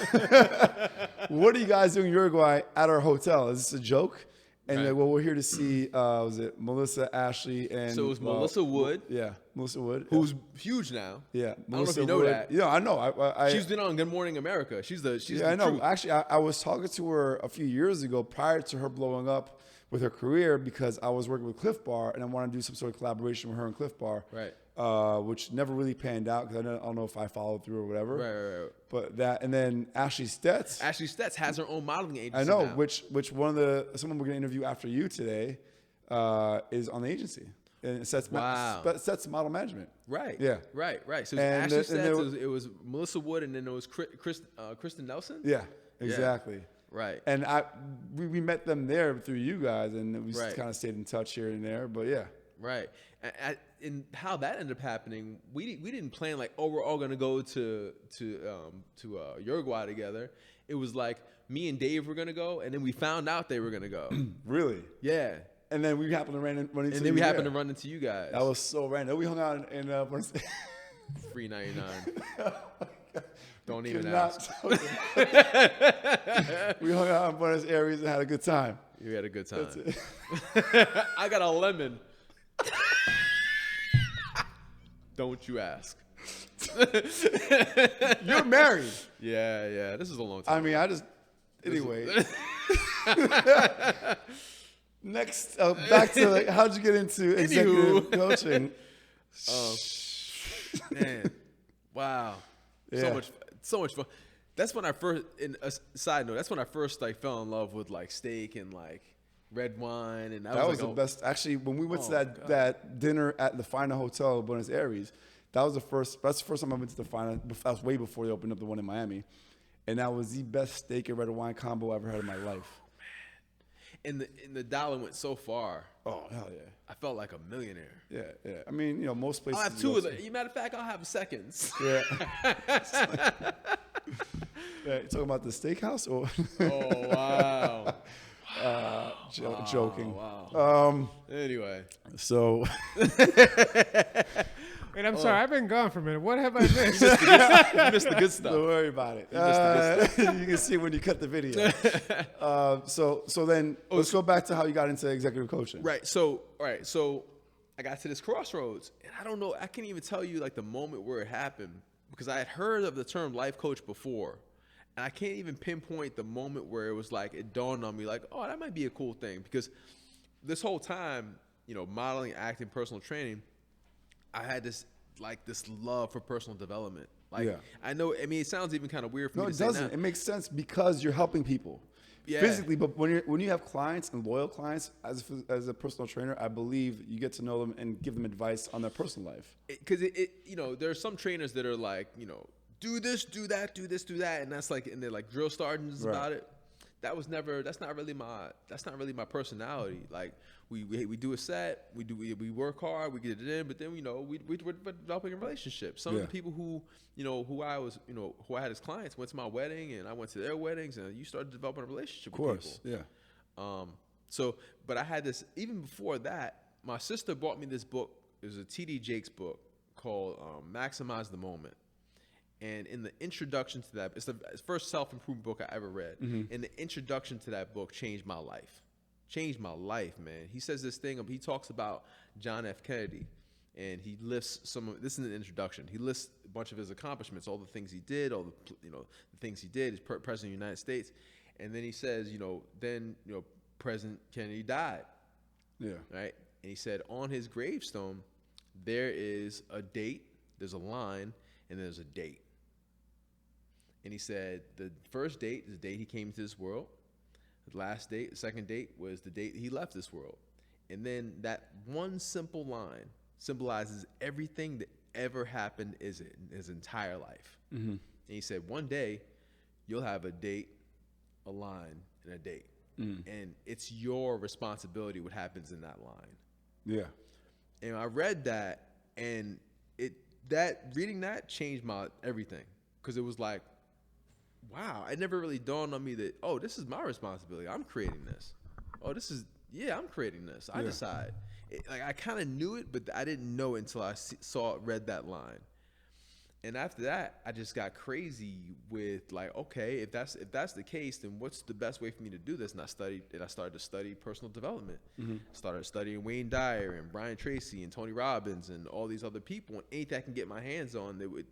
What are you guys doing in Uruguay at our hotel? Is this a joke? And right. well, we're here to see, was it Melissa, Ashley, and... So it was Melissa Wood. Yeah, Melissa Wood. Who's huge now. Yeah. I don't know if you know Wood. that. Yeah, I know. She's been on Good Morning America. She's the I know. truth. Actually, I was talking to her a few years ago prior to her blowing up with her career because I was working with Cliff Bar and I wanted to do some sort of collaboration with her and Cliff Bar. Right. Which never really panned out because I don't know if I followed through or whatever. Right. But that, and then Ashley Stetz. Ashley Stetz has her own modeling agency. I know, now. which someone we're gonna interview after you today. is on the agency. And it sets, sets model management. Right. Yeah. Right. So And Ashley Stats, it was Melissa Wood, and then it was Kristen Nelson. Yeah, exactly. Yeah. Right. And we met them there through you guys, and we just Right. kind of stayed in touch here and there. But yeah. Right. And how that ended up happening, we didn't plan like, oh, we're all gonna go to Uruguay together. It was like me and Dave were gonna go, and then we found out they were gonna go. Really? Yeah. And then we happened to run into And then we happened to run into you guys. That was so random. We hung out in free 99. Don't even Not ask. We hung out in Buenos Aires and had a good time. You had a good time. That's it. I got a lemon. Don't you ask. You're married. Yeah. This is a long time. I mean, anyway. Next, back to like, how'd you get into executive coaching? Man, wow, Yeah. so much fun. That's when I first. In a side note, that's when I first like fell in love with like steak and like red wine, and That was the best. Actually, when we went to that dinner at the Fina Hotel in Buenos Aires, that's the first time I went to the Fina. That was way before they opened up the one in Miami, and that was the best steak and red wine combo I ever had in my life. And the dollar went so far. Oh hell yeah! I felt like a millionaire. Yeah. I mean, most places. I'll have two of them. Matter of fact, I'll have seconds. Yeah. Yeah, you talking about the steakhouse or? Oh wow. Joking. Wow. Anyway. So. Wait, I'm sorry. I've been gone for a minute. What have I missed? You missed the good stuff. Don't worry about it. You can see when you cut the video. So then let's go back to how you got into executive coaching. Right. So I got to this crossroads, and I don't know. I can't even tell you like the moment where it happened because I had heard of the term life coach before, and I can't even pinpoint the moment where it was like it dawned on me like, oh, that might be a cool thing because this whole time, modeling, acting, personal training, I had this love for personal development. Like, I know, I mean, it sounds even kind of weird for me to say. No, it doesn't. It makes sense because you're helping people physically. But when you have clients and loyal clients as a personal trainer, I believe you get to know them and give them advice on their personal life. Because there are some trainers that are like, do this, do that, do this, do that, and that's like, and they're like drill sergeants about it. That's not really my personality. Like we do a set, we work hard, we get it in, but then we're developing a relationship. Some of the people who I had as clients went to my wedding and I went to their weddings, and you started developing a relationship with people. But I had this even before that. My sister bought me this book. It was a T.D. Jakes book called Maximize the Moment. And in the introduction to that, it's the first self-improvement book I ever read. Mm-hmm. And the introduction to that book changed my life. Changed my life, man. He says this thing, he talks about John F. Kennedy, and he lists this is an introduction. He lists a bunch of his accomplishments, all the things he did, all the things he did as president of the United States. And then he says, then President Kennedy died. Yeah. Right? And he said on his gravestone, there is a date, there's a line, and there's a date. And he said the first date is the date he came into this world. The last date, the second date, was the date he left this world. And then that one simple line symbolizes everything that ever happened in his entire life. Mm-hmm. And he said, one day, you'll have a date, a line, and a date. Mm. And it's your responsibility what happens in that line. Yeah. And I read that, and reading that changed my everything. Because it was like, wow, it never really dawned on me that, oh, this is my responsibility. I'm creating this. Oh, I'm creating this. I decide. I kind of knew it, but I didn't know it until I read that line. And after that, I just got crazy with like, okay, if that's the case, then what's the best way for me to do this? And I started to study personal development. Mm-hmm. Started studying Wayne Dyer and Brian Tracy and Tony Robbins and all these other people, and anything I can get my hands on that would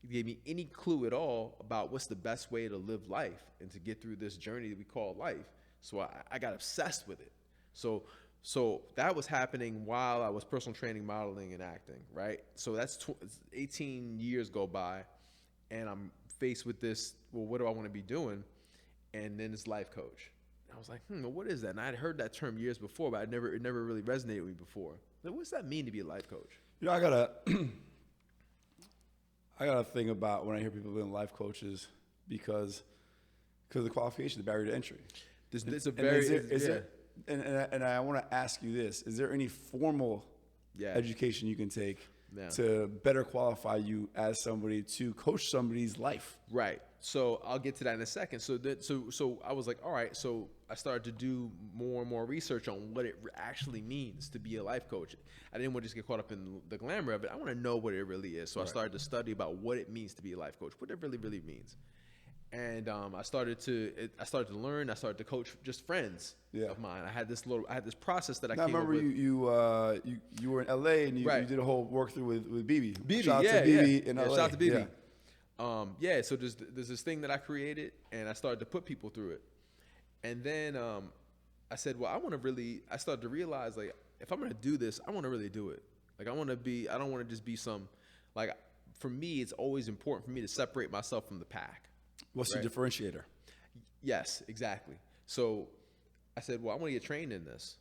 give me any clue at all about what's the best way to live life and to get through this journey that we call life. So I got obsessed with it. So that was happening while I was personal training, modeling, and acting, right? So that's 18 years go by, and I'm faced with this, well, what do I want to be doing? And then it's life coach. I was like, what is that? And I had heard that term years before, but it never really resonated with me before. Like, what's that mean to be a life coach? I gotta think about when I hear people being life coaches because the qualification, the barrier to entry. And I want to ask you this: is there any formal education you can take to better qualify you as somebody to coach somebody's life? Right. So I'll get to that in a second. So I was like, all right. So I started to do more and more research on what it actually means to be a life coach. I didn't want to just get caught up in the glamour of it. I want to know what it really is. So I started to study about what it means to be a life coach, what it really means. And I started to learn. I started to coach just friends of mine. I had this process that I came up with. You were in LA and you did a whole work through with BB. Shout out to BB in LA. Shout out to BB. So there's this thing that I created, and I started to put people through it. And then I said, well, I started to realize, like, if I'm going to do this, I want to really do it. Like, I don't want to just be for me, it's always important for me to separate myself from the pack. What's your differentiator? Yes, exactly. So I said, well, I want to get trained in this.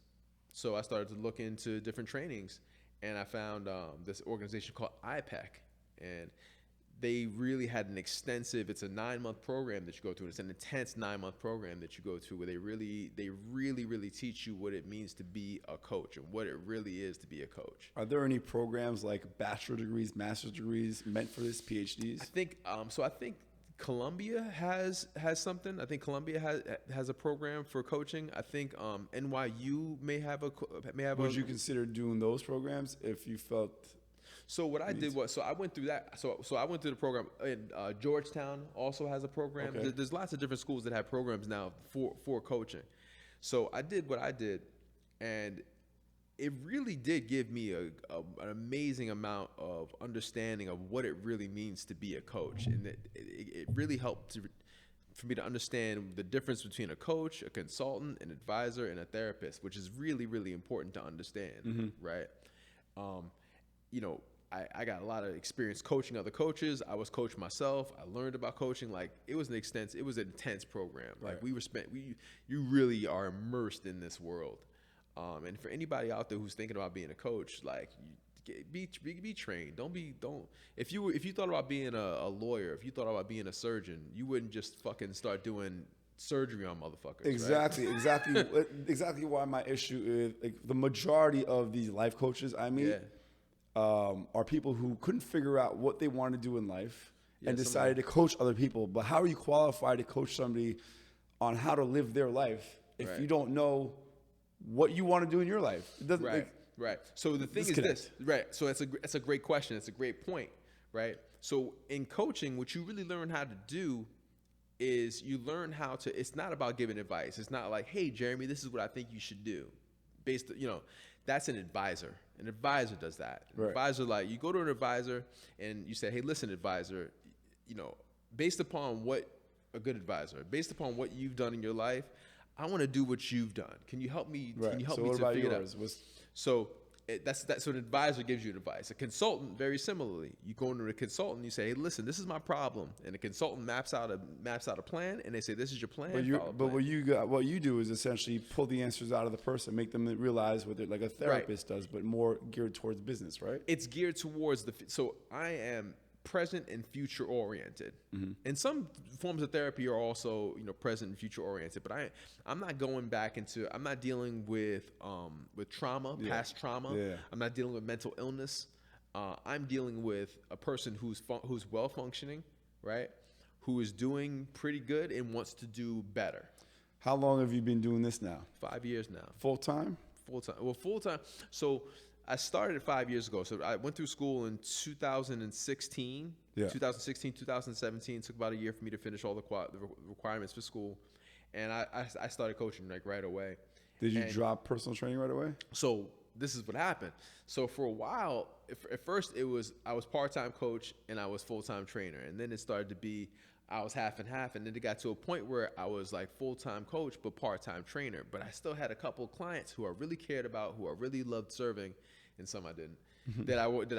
So I started to look into different trainings, and I found this organization called IPEC, and they really had an extensive, it's a 9-month program that you go to, and it's an intense 9-month program that you go to where they really teach you what it means to be a coach and what it really is to be a coach. Are there any programs like bachelor degrees, master's degrees meant for this, PhDs? I think Columbia has something. I think Columbia has a program for coaching. I think NYU may have a. Would you consider doing those programs if you felt? So what I did was, I went through that. So I went through the program. And Georgetown also has a program. Okay. There's lots of different schools that have programs now for coaching. So I did what I did, and it really did give me an amazing amount of understanding of what it really means to be a coach. And it really helped for me to understand the difference between a coach, a consultant, an advisor, and a therapist, which is really, really important to understand, right? I got a lot of experience coaching other coaches. I was coached myself. I learned about coaching. Like, it was an intense program. Like, you really are immersed in this world. And for anybody out there who's thinking about being a coach, like, be trained. If you thought about being a lawyer, if you thought about being a surgeon, you wouldn't just fucking start doing surgery on motherfuckers. Exactly, right? exactly why my issue is, like, the majority of these life coaches I meet are people who couldn't figure out what they wanted to do in life and decided to coach other people. But how are you qualified to coach somebody on how to live their life if you don't know what you want to do in your life? It doesn't. Right. So the thing is this. Right. So that's a great question. It's a great point. Right. So in coaching, what you really learn how to do is you learn how to. It's not about giving advice. It's not like, hey, Jeremy, this is what I think you should do. That's an advisor. An advisor does that. An advisor, like, you go to an advisor and you say, hey, listen, advisor, based upon what based upon what you've done in your life, I want to do what you've done. Can you help me? Can you help me to figure it out? So an advisor gives you advice. A consultant, very similarly, you go into a consultant, you say, hey, listen, this is my problem, and the consultant maps out a plan, and they say, this is your plan. But what you do is essentially pull the answers out of the person, make them realize what like a therapist does, but more geared towards business, right? It's geared towards so I am present and future oriented. And some forms of therapy are also, present and future oriented, but I'm not going back into, I'm not dealing with trauma, past trauma. I'm not dealing with mental illness. I'm dealing with a person who's well functioning, right? Who is doing pretty good and wants to do better. How long have you been doing this now? 5 years now. Full time? Well, full time. So I started 5 years ago. So I went through school in 2016. 2016, 2017. Took about a year for me to finish all the requirements for school. And I started coaching right away. Did you drop personal training right away? So this is what happened. So for a while, at first I was part-time coach and I was full-time trainer. And then it started to be, I was half and half. And then it got to a point where I was like full-time coach, but part-time trainer. But I still had a couple of clients who I really cared about, who I really loved serving, and some I didn't. But I wanted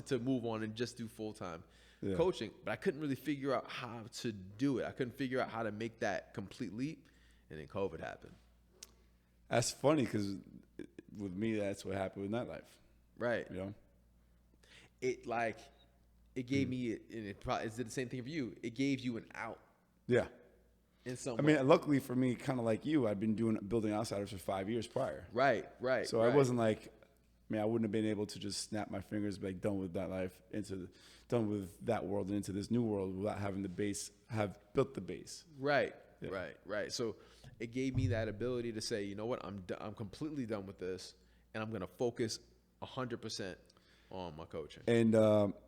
to move on and just do full-time coaching, but I couldn't really figure out how to do it. I couldn't figure out how to make that complete leap, and then COVID happened. That's funny because with me, that's what happened with nightlife. Right. You know, it gave me, and it probably did the same thing for you. It gave you an out. Yeah. In some I way. mean, luckily for me, kind of like you, I'd been building Outsiders for 5 years prior. Right. So I wasn't like, I wouldn't have been able to just snap my fingers, be like done with that life, done with that world and into this new world without having have built the base. Right. Yeah. Right. So it gave me that ability to say, you know what, I'm completely done with this, and I'm going to focus 100% on my coaching. And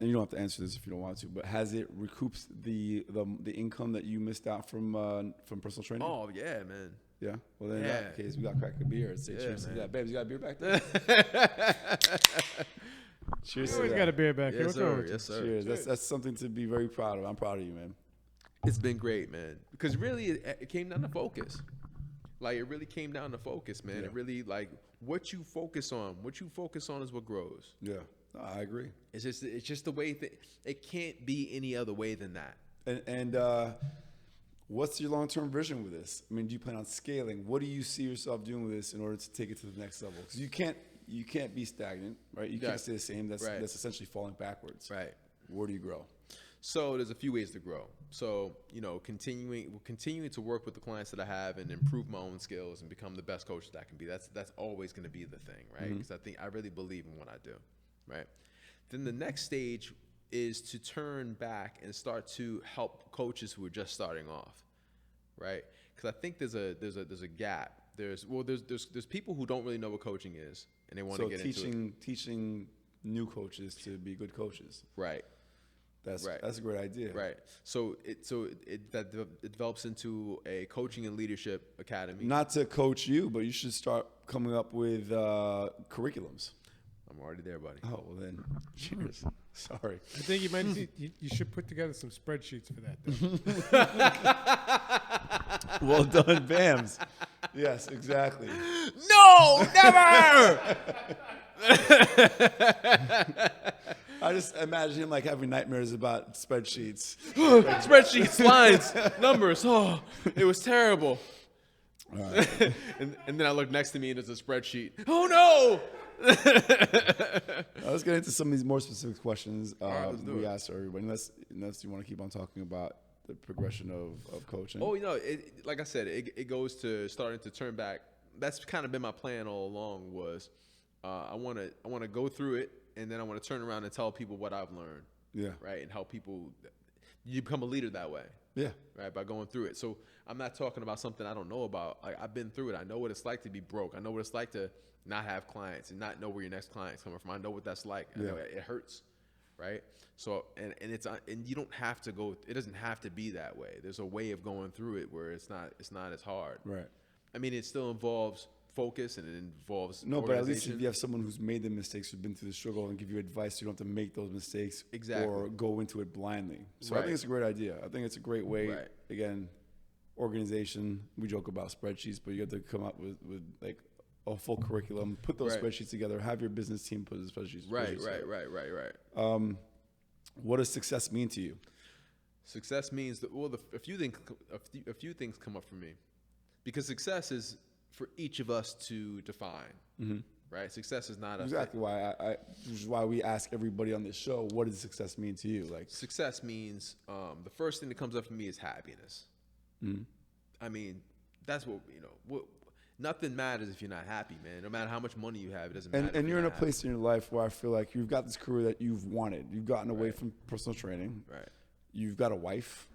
you don't have to answer this if you don't want to, but has it recouped the income that you missed out from personal training? Oh yeah, man. Yeah. Well, then in that case, we got to crack a beer and say cheers. Man. Yeah, babes, you got a beer back there? Cheers. You always got a beer back here. Yes, What's wrong sir. with you? Yes, sir. Cheers. That's something to be very proud of. I'm proud of you, man. It's been great, man. Because really, it came down to focus. Like, it really came down to focus, man. Yeah. It really, like, what you focus on is what grows. Yeah. No, I agree. It's just the way it can't be any other way than that. And what's your long-term vision with this? I mean, do you plan on scaling? What do you see yourself doing with this in order to take it to the next level? Because you can't be stagnant, right? You can't stay the same. That's essentially falling backwards. Right. Where do you grow? So there's a few ways to grow. So, continuing to work with the clients that I have and improve my own skills and become the best coach that I can be. That's always going to be the thing, right? Because I really believe in what I do, right? Then the next stage is to turn back and start to help coaches who are just starting off, right? Because I think there's a gap. There's people who don't really know what coaching is and they want to get into it. Teaching new coaches to be good coaches. Right. That's a great idea. Right. So it develops into a coaching and leadership academy. Not to coach you, but you should start coming up with curriculums. I'm already there, buddy. Oh, well then, cheers. Sorry. I think you should put together some spreadsheets for that. Though. Well done, Bams. Yes, exactly. No, never. I just imagine him like having nightmares about spreadsheets. Spreadsheets, lines, numbers. Oh, it was terrible. All right. and then I look next to me and there's a spreadsheet. Oh no! Let's get into some of these more specific questions we asked everybody. Unless you want to keep on talking about the progression of coaching. Oh, like I said, it goes to starting to turn back. That's kind of been my plan all along. Was I want to go through it, and then I want to turn around and tell people what I've learned. Yeah. Right, and help people. You become a leader that way. Yeah. Right, by going through it. So I'm not talking about something I don't know about. I've been through it. I know what it's like to be broke. I know what it's like to not have clients and not know where your next client's coming from. I know what that's like. I know it hurts. Right. So and you don't have to go. It doesn't have to be that way. There's a way of going through it where it's not as hard. Right. I mean, it still involves focus and it involves but at least if you have someone who's made the mistakes, who's been through the struggle, and give you advice, you don't have to make those mistakes or go into it blindly. So I think it's a great idea. I think it's a great way. Right. Again, organization. We joke about spreadsheets, but you have to come up with like a full curriculum, put those spreadsheets together, have your business team put the spreadsheets. Right. What does success mean to you? Success means that a few things come up for me, because success is for each of us to define. Mm-hmm. Right? Success is not exactly which is why we ask everybody on this show, what does success mean to you? Like success means the first thing that comes up for me is happiness. Mm-hmm. I mean, that's what nothing matters if you're not happy, man. No matter how much money you have, it doesn't matter. And you're in a place in your life where I feel like you've got this career that you've wanted. You've gotten away from personal training. Right. You've got a wife.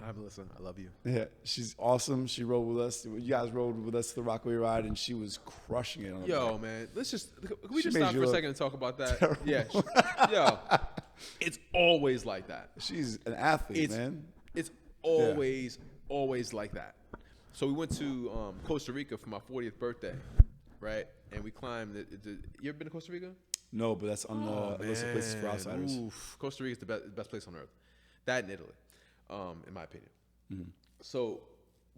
Hi, Melissa. I love you. Yeah, she's awesome. She rode with us. You guys rode with us to the Rockaway ride, and she was crushing it on the bike. Man, can we just stop for a second and talk about that? Terrible. Yeah, it's always like that. She's an athlete, man. It's always like that. So we went to Costa Rica for my 40th birthday, right? And we climbed. You ever been to Costa Rica? No, but that's on the list of places for outsiders. Oof. Costa Rica is the best place on earth. That and Italy, in my opinion. Mm-hmm. So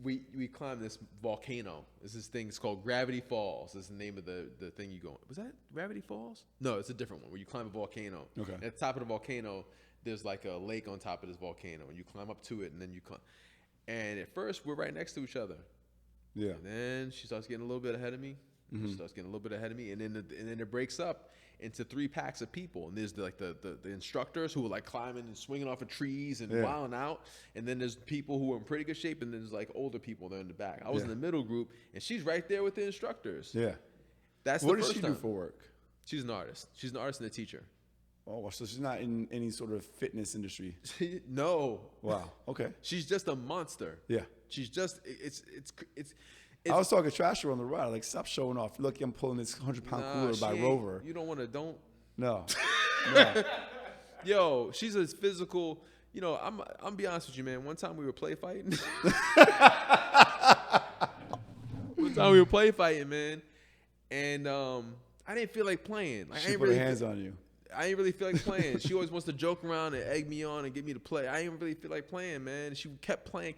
we climbed this volcano. This thing. It's called Gravity Falls. That's the name of the thing you go. Was that Gravity Falls? No, it's a different one where you climb a volcano. Okay. And at the top of the volcano, there's like a lake on top of this volcano, and you climb up to it, and then you climb. And at first, we're right next to each other. Yeah. And then she starts getting a little bit ahead of me. She starts getting a little bit ahead of me, and then it breaks up into 3 packs of people. And there's the instructors who are like climbing and swinging off of trees and wilding out. And then there's people who are in pretty good shape, and then there's like older people that are in the back. I was in the middle group, and she's right there with the instructors. Yeah. That's What the does first she time. do for work? She's an artist. She's an artist and a teacher. Oh, well, so she's not in any sort of fitness industry. No. Wow. Okay. She's just a monster. Yeah. She's just it's I was talking trash to her on the ride. Like, stop showing off. Look, I'm pulling this 100-pound cooler by Rover. You don't want to. Don't. No. No. Yo, she's as physical. You know, I'm be honest with you, man. One time we were play fighting. Man, and I didn't feel like playing. Like, She put her hands on you. I didn't really feel like playing. She always wants to joke around and egg me on and get me to play. I didn't really feel like playing, man. She kept playing.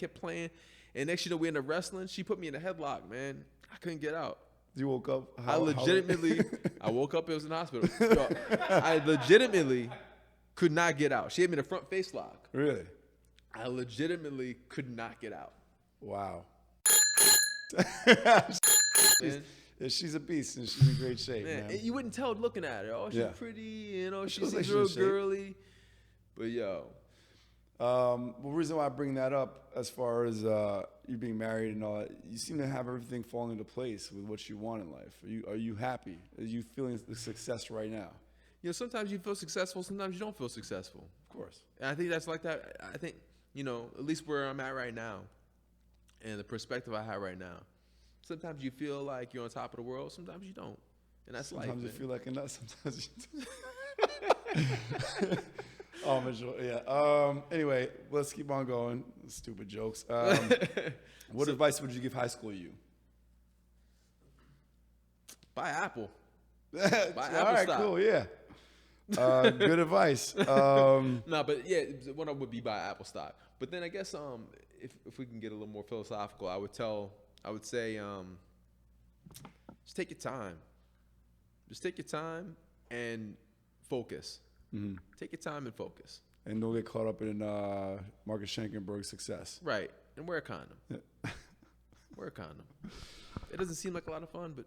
And next, you know, we ended up wrestling. She put me in a headlock, man. I couldn't get out. You woke up? I woke up, it was in the hospital. Yo, I legitimately could not get out. She had me in a front face lock. Really? I legitimately could not get out. Wow. Man. She's a beast, and she's in great shape, Man, man. you wouldn't tell looking at her. Oh, she's Yeah. pretty, you know, She she looks like seems she's real in shape. girly. But yo, The reason why I bring that up, as far as you being married and all that, you seem to have everything fall into place with what you want in life. Are you happy? Are you feeling the success right now? you know, sometimes you feel successful, sometimes you don't feel successful. Of course. And I think that's like that. I think, you know, at least where I'm at right now and the perspective I have right now, sometimes you feel like you're on top of the world, sometimes you don't. And that's life. Sometimes you man. feel like a nut, sometimes you don't. Oh, Mitchell, yeah. Anyway, let's keep on going. Stupid jokes. What advice would you give high school you? Buy Apple. All Apple right, stock. cool, yeah. Good advice. No, but yeah, one of them would be buy Apple stock. But then I guess if we can get a little more philosophical, I would say just take your time. Just take your time and focus. Mhm. Take your time and focus. And don't get caught up in Marcus Schenkenberg's success. Right. And wear a condom. Wear a condom. It doesn't seem like a lot of fun, but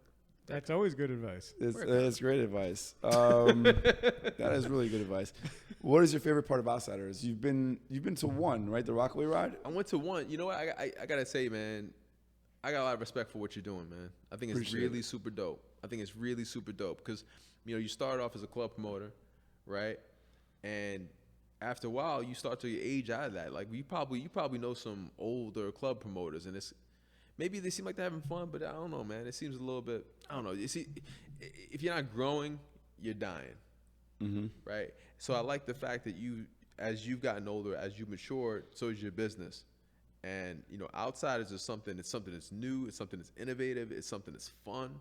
That's always good advice. It's great advice. That is really good advice. What is your favorite part of Outsiders? You've been to one, right? The Rockaway ride? I went to one. You know what? I gotta say, man, I got a lot of respect for what you're doing, man. I think it's Appreciate really it. super dope. I think it's really super dope because, you know, you start off as a club promoter, right? And after a while, you start to age out of that. Like you probably know some older club promoters, and it's maybe they seem like they're having fun, but I don't know, man. It seems a little bit. I don't know. You see, if you're not growing, you're dying, Mm-hmm. right? So I like the fact that as you've gotten older, as you matured, so is your business. And you know, Outsiders is something. It's something that's new. It's something that's innovative. It's something that's fun.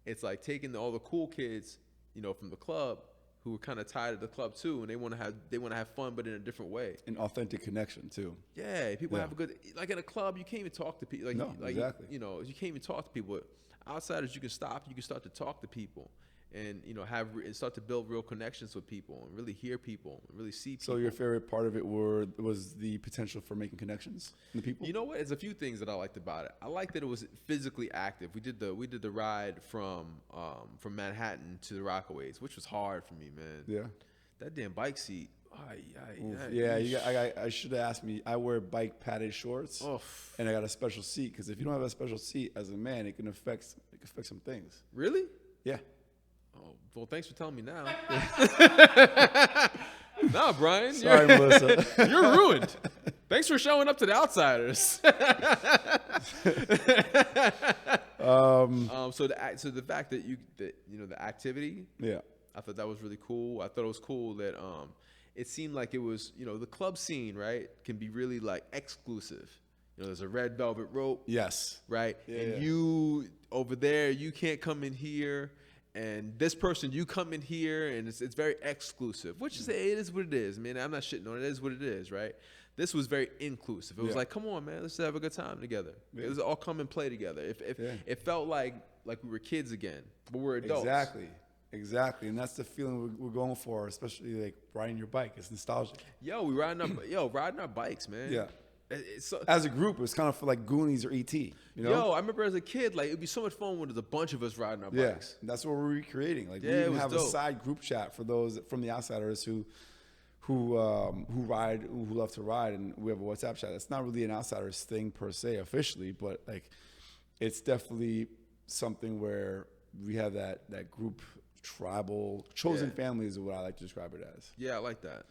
It's like taking all the cool kids, you know, from the club who are kind of tired of the club too, and they want to have fun, but in a different way. An authentic connection too. Yeah, people Yeah. have a good, like in a club, you can't even talk to people. Like, No, like exactly. you know, you can't even talk to people. Outsiders, you can stop, you can start to talk to people, and you know, and start to build real connections with people, and really hear people, and really see people. So your favorite part of it was the potential for making connections in the people? You know what? There's a few things that I liked about it. I liked that it was physically active. We did the ride from Manhattan to the Rockaways, which was hard for me, man. Yeah. That damn bike seat. I should have asked me. I wear bike padded shorts, and I got a special seat because if you don't have a special seat as a man, it can affect some things. Really? Yeah. Oh, well, thanks for telling me now. Nah, Brian. Sorry, Melissa. You're ruined. Thanks for showing up to the Outsiders. So the fact that you know the activity, Yeah. I thought that was really cool. I thought it was cool that it seemed like it was, you know, the club scene, right, can be really like exclusive. You know, there's a red velvet rope, Yes. right? Yeah, and yeah. you over there, you can't come in here. And this person, you come in here, and it's very exclusive, which is, it is what it is. I mean, I'm not shitting on it. It is what it is, right? This was very inclusive. It was Yeah. like, come on, man, let's have a good time together. Yeah. It was all come and play together. It felt like we were kids again, but we're adults. Exactly, and that's the feeling we're going for, especially like riding your bike. It's nostalgic. Yo, riding our bikes, man. Yeah. It's so, As a group, it's kind of like Goonies or E.T. You know? Yo, I remember as a kid, like it'd be so much fun when there's a bunch of us riding our Yeah, bikes. that's what we're recreating. Like Yeah, we it even was have dope. a side group chat for those from the outsiders who love to ride, and we have a WhatsApp chat. It's not really an outsiders thing per se officially, but like it's definitely something where we have that group tribal chosen family is what I like to describe it as. Yeah, I like that.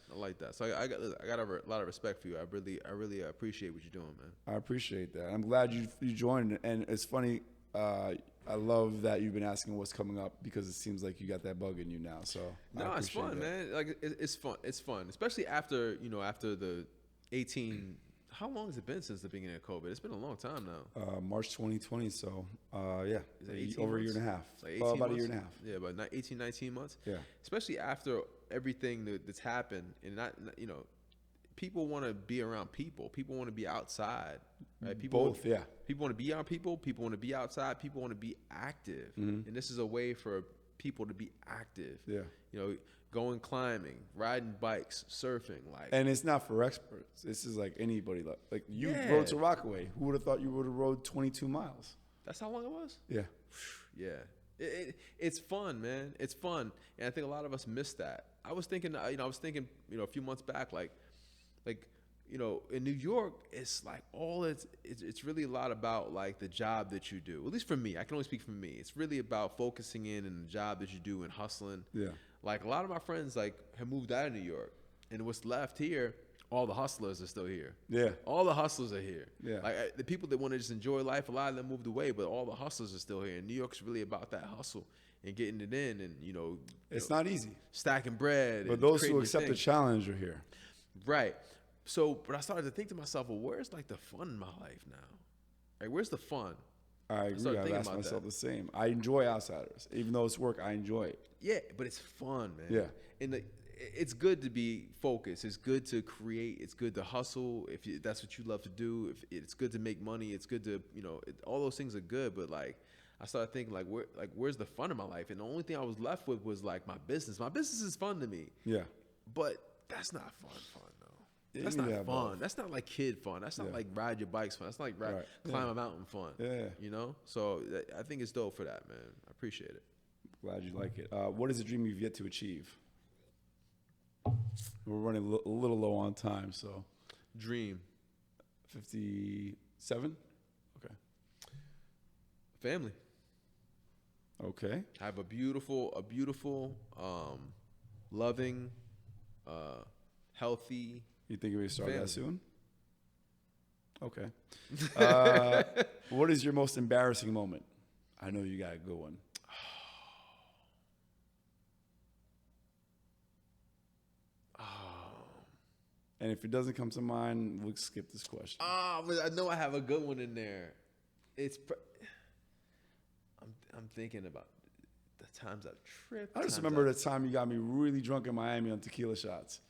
So I got a lot of respect for you. I really appreciate what you're doing, man. I appreciate that. I'm glad you joined, and it's funny. I love that you've been asking what's coming up because it seems like you got that bug in you now. So No, it's fun, man. Like it's fun. It's fun, especially after the 18. How long has it been since the beginning of COVID? It's been a long time now. March 2020. So yeah, over a year and a half. Like 18 about months? a year and a half. Yeah, about 18, 19 months. Yeah. Especially after everything that's happened, and not people want to be around people. People want to be outside, right? Both, yeah. People want to be around people. People want to be outside. People want to be active, Mm-hmm. and this is a way for people to be active. Yeah. Going climbing, riding bikes, surfing, like. And it's not for experts. This is like anybody. Like you Yeah. rode to Rockaway. Who would have thought you would have rode 22 miles? That's how long it was. Yeah. Yeah, it's fun, man. It's fun, and I think a lot of us miss that. I was thinking, a few months back, like, in New York, it's like it's really a lot about like the job that you do. At least for me, I can only speak for me. It's really about focusing in on the job that you do and hustling. Yeah. Like a lot of my friends like have moved out of New York, and what's left here, all the hustlers are still here. Yeah. All the hustlers are here. Yeah. Like the people that want to just enjoy life, a lot of them moved away, but all the hustlers are still here. And New York's really about that hustle and getting it in, and It's not easy. stacking bread. But and those creating who your accept the thing. challenge are here. Right. So, but I started to think to myself, well, where's like the fun in my life now? Like, where's the fun? I agree. started I've thinking asked about myself that. the same. I enjoy outsiders. Even though it's work, I enjoy it. Yeah, but it's fun, man. Yeah. And it's good to be focused. It's good to create. It's good to hustle. If that's what you love to do. If it's good to make money. It's good to, all those things are good. But like, I started thinking where's the fun in my life? And the only thing I was left with was like my business. My business is fun to me. Yeah. But that's not fun though. Yeah, That's you not have fun. both. That's not like kid fun. That's not Yeah. like ride your bikes fun. That's not like Right. climb Yeah. a mountain fun. Yeah. So I think it's dope for that, man. I appreciate it. Glad you like it. What is a dream you've yet to achieve? We're running a little low on time, so Dream. 57? Okay. Family. Okay. I have a beautiful, loving, healthy. You think we start Family. that soon? Okay. What is your most embarrassing moment? I know you got a good one. And if it doesn't come to mind, we'll skip this question. But I know I have a good one in there. I'm thinking about the times I've tripped. I just times remember the time you got me really drunk in Miami on tequila shots.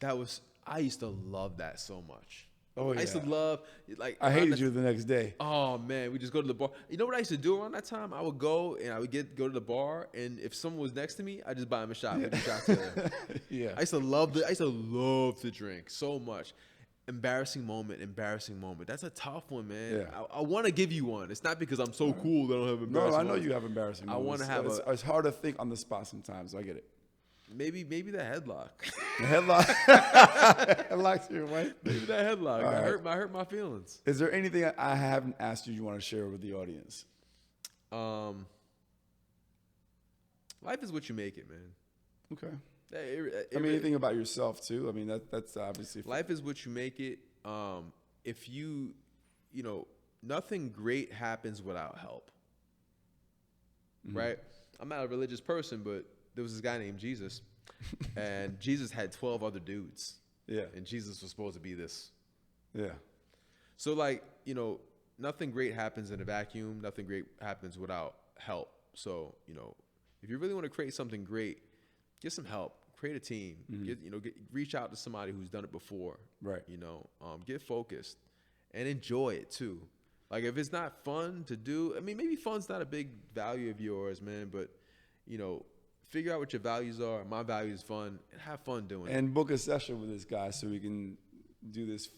I used to love that so much. Oh, I used to yeah. love, like, I around hated the- you the next day. Oh man, we just go to the bar. You know what I used to do around that time? I would go and I would go to the bar, and if someone was next to me, I just buy him a shot. We do shots together. Yeah. I used to love to drink so much. Embarrassing moment. That's a tough one, man. Yeah. I want to give you one. It's not because I'm so cool that I don't have No, embarrassing. I know moments. you have embarrassing I moments. wanna have It's hard to think on the spot sometimes. I get it. Maybe the headlock. The headlock. Headlock to your wife. Maybe that headlock. All right. I hurt my feelings. Is there anything I haven't asked you want to share with the audience? Life is what you make it, man. Okay. It Anything about yourself too? I mean, that's obviously. Life is what you make it. If nothing great happens without help. Right? I'm not a religious person, but there was this guy named Jesus, and Jesus had 12 other dudes. Yeah. And Jesus was supposed to be this. Yeah. So, nothing great happens in a vacuum. Nothing great happens without help. So, if you really want to create something great, get some help. create a team. Reach out to somebody who's done it before. Right. Get focused and enjoy it too. Like if it's not fun to do, I mean, maybe fun's not a big value of yours, man, but figure out what your values are. My value is fun, and have fun doing it. And book a session with this guy so we can do this,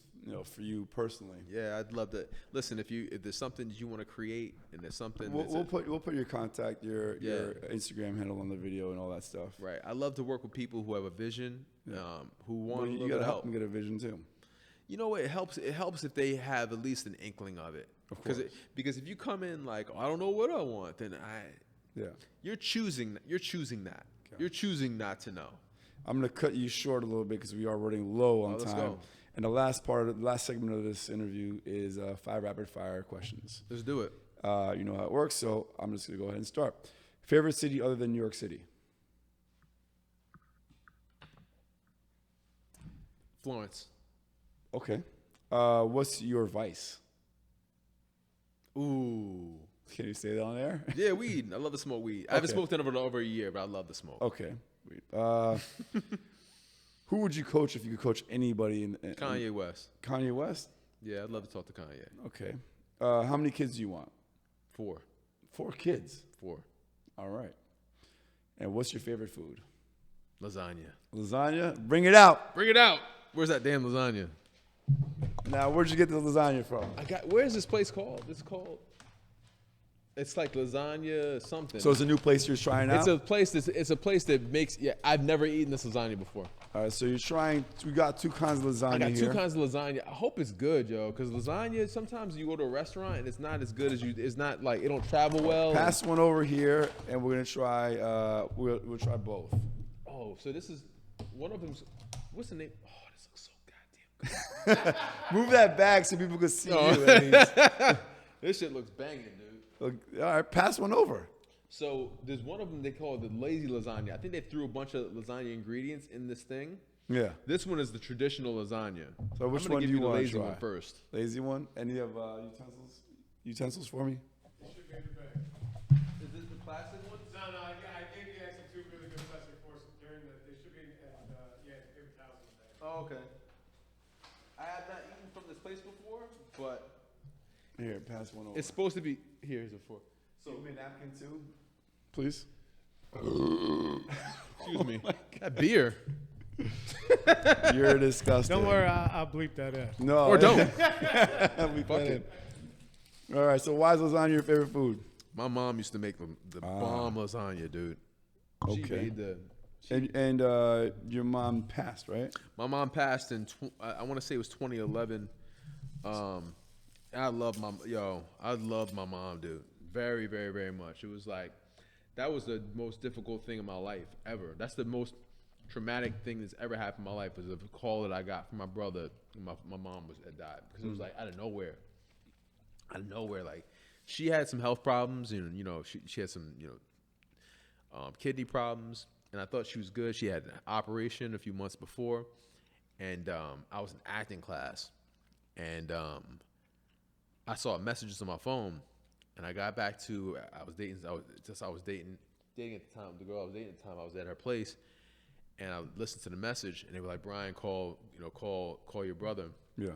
for you personally. Yeah, I'd love to. Listen, if there's something that you want to create, and there's something we'll put your contact, your Instagram handle on the video and all that stuff. Right. I love to work with people who have a vision, who want a little you bit gotta of help help. them get a vision too. You know what? It helps if they have at least an inkling of it. Because if you come in like, I don't know what I want, then you're choosing that. Okay. You're choosing not to know. I'm going to cut you short a little bit because we are running low on time. Let's go. And the last segment of this interview is 5 rapid fire questions. Let's do it. You know how it works, so I'm just going to go ahead and start. Favorite city other than New York City? Florence. Okay. What's your vice? Ooh. Can you say that on air? Yeah, weed. I love to smoke weed. I haven't smoked in over a year, but I love to smoke. Okay. Who would you coach if you could coach anybody? Kanye West. Kanye West? Yeah, I'd love to talk to Kanye. Okay. How many kids do you want? 4. 4 kids? 4. All right. And what's your favorite food? Lasagna. Lasagna? Bring it out. Bring it out. Where's that damn lasagna? Now, where'd you get the lasagna from? Where's this place called? It's like lasagna something. So it's a new place you're trying out? It's a place that makes, I've never eaten this lasagna before. All right, so you're trying, we got 2 kinds of lasagna here. I got 2 kinds of lasagna. I hope it's good, yo, because lasagna, sometimes you go to a restaurant and it's not as good as it's not like, it don't travel well. Pass one over here, and we're going to try, we'll try both. Oh, so this is, one of them's, what's the name? Oh, this looks so goddamn good. Move that back so people can see you at least. This shit looks banging, dude. All right, pass one over. So there's one of them they call it the Lazy Lasagna. I think they threw a bunch of lasagna ingredients in this thing. Yeah. This one is the traditional lasagna. So which one do you want to lazy try? one first. Lazy one? And you have utensils for me? It should be in the bag. Is this the plastic one? No, I gave you guys some 2 really good plastic forks. They should be in paper towels in the bag. Oh, okay. I have not eaten from this place before, but Here, pass one over. it's supposed to be. Here's a fork. So, give me a napkin too, please. Excuse me. That beer. You're disgusting. Don't worry, I'll bleep that in. No. Or don't. We Fuck it. All right, so why is lasagna your favorite food? My mom used to make the bomb lasagna, dude. She Okay. made the. And your mom passed, right? My mom passed in I want to say it was 2011. I love my mom, dude. Very, very, very much. It was like that was the most difficult thing in my life ever. That's the most traumatic thing that's ever happened in my life. Was a call that I got from my brother. My mom had died because it was like out of nowhere. Like she had some health problems, and she had some kidney problems. And I thought she was good. She had an operation a few months before, and I was in acting class, and I saw messages on my phone, and I got back to I was dating at the time. The girl I was dating at the time, I was at her place, and I listened to the message, and they were like, "Bryan, call your brother." Yeah.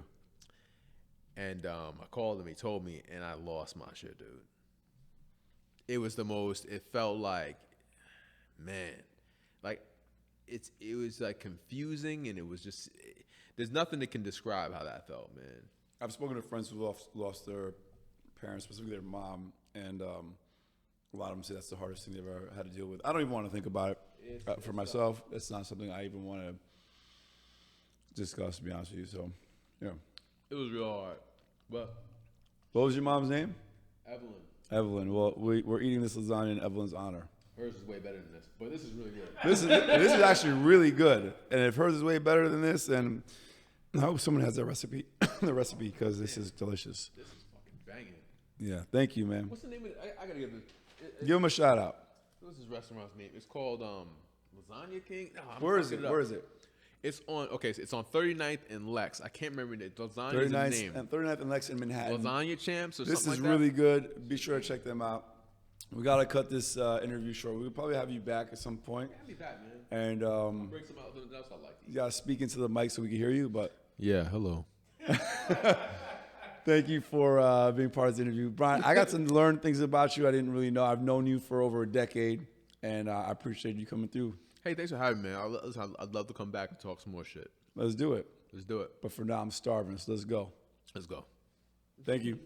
And I called him. He told me, and I lost my shit, dude. It was the most. It felt like, man. Like, it was like confusing, and it was just, there's nothing that can describe how that felt, man. I've spoken to friends who lost their parents, specifically their mom, and a lot of them say that's the hardest thing they've ever had to deal with. I don't even want to think about it for myself. It's not something I even want to discuss, to be honest with you. So, yeah. It was real hard, but. What was your mom's name? Evelyn. Evelyn. Well, we're eating this lasagna in Evelyn's honor. Hers is way better than this, but this is really good. This is actually really good, and if hers is way better than this, then I hope someone has the recipe, because this is delicious. This is fucking banging. Yeah, thank you, man. What's the name of it? I gotta give it. Give him a shout out. What's this restaurant's name? It's called Lasagna King. No, Where is it? Where is it? It's on. Okay, so it's on 39th and Lex. I can't remember the Lasagna is the 39th name. and 39th and Lex in Manhattan. Lasagna Champs or This something is like that. really good. Be sure to check them out. We gotta cut this interview short. We'll probably have you back at some point. I'll be back, man. And Bring some else I like. you gotta speak into the mic so we can hear you. But Yeah, hello. thank you for being part of this interview, Bryan. I got to learn things about you I didn't really know. I've known you for over a decade, and I appreciate you coming through. Hey, thanks for having me, man. I'd love to come back and talk some more shit. Let's do it. Let's do it. But for now, I'm starving, so let's go. Let's go. Thank you.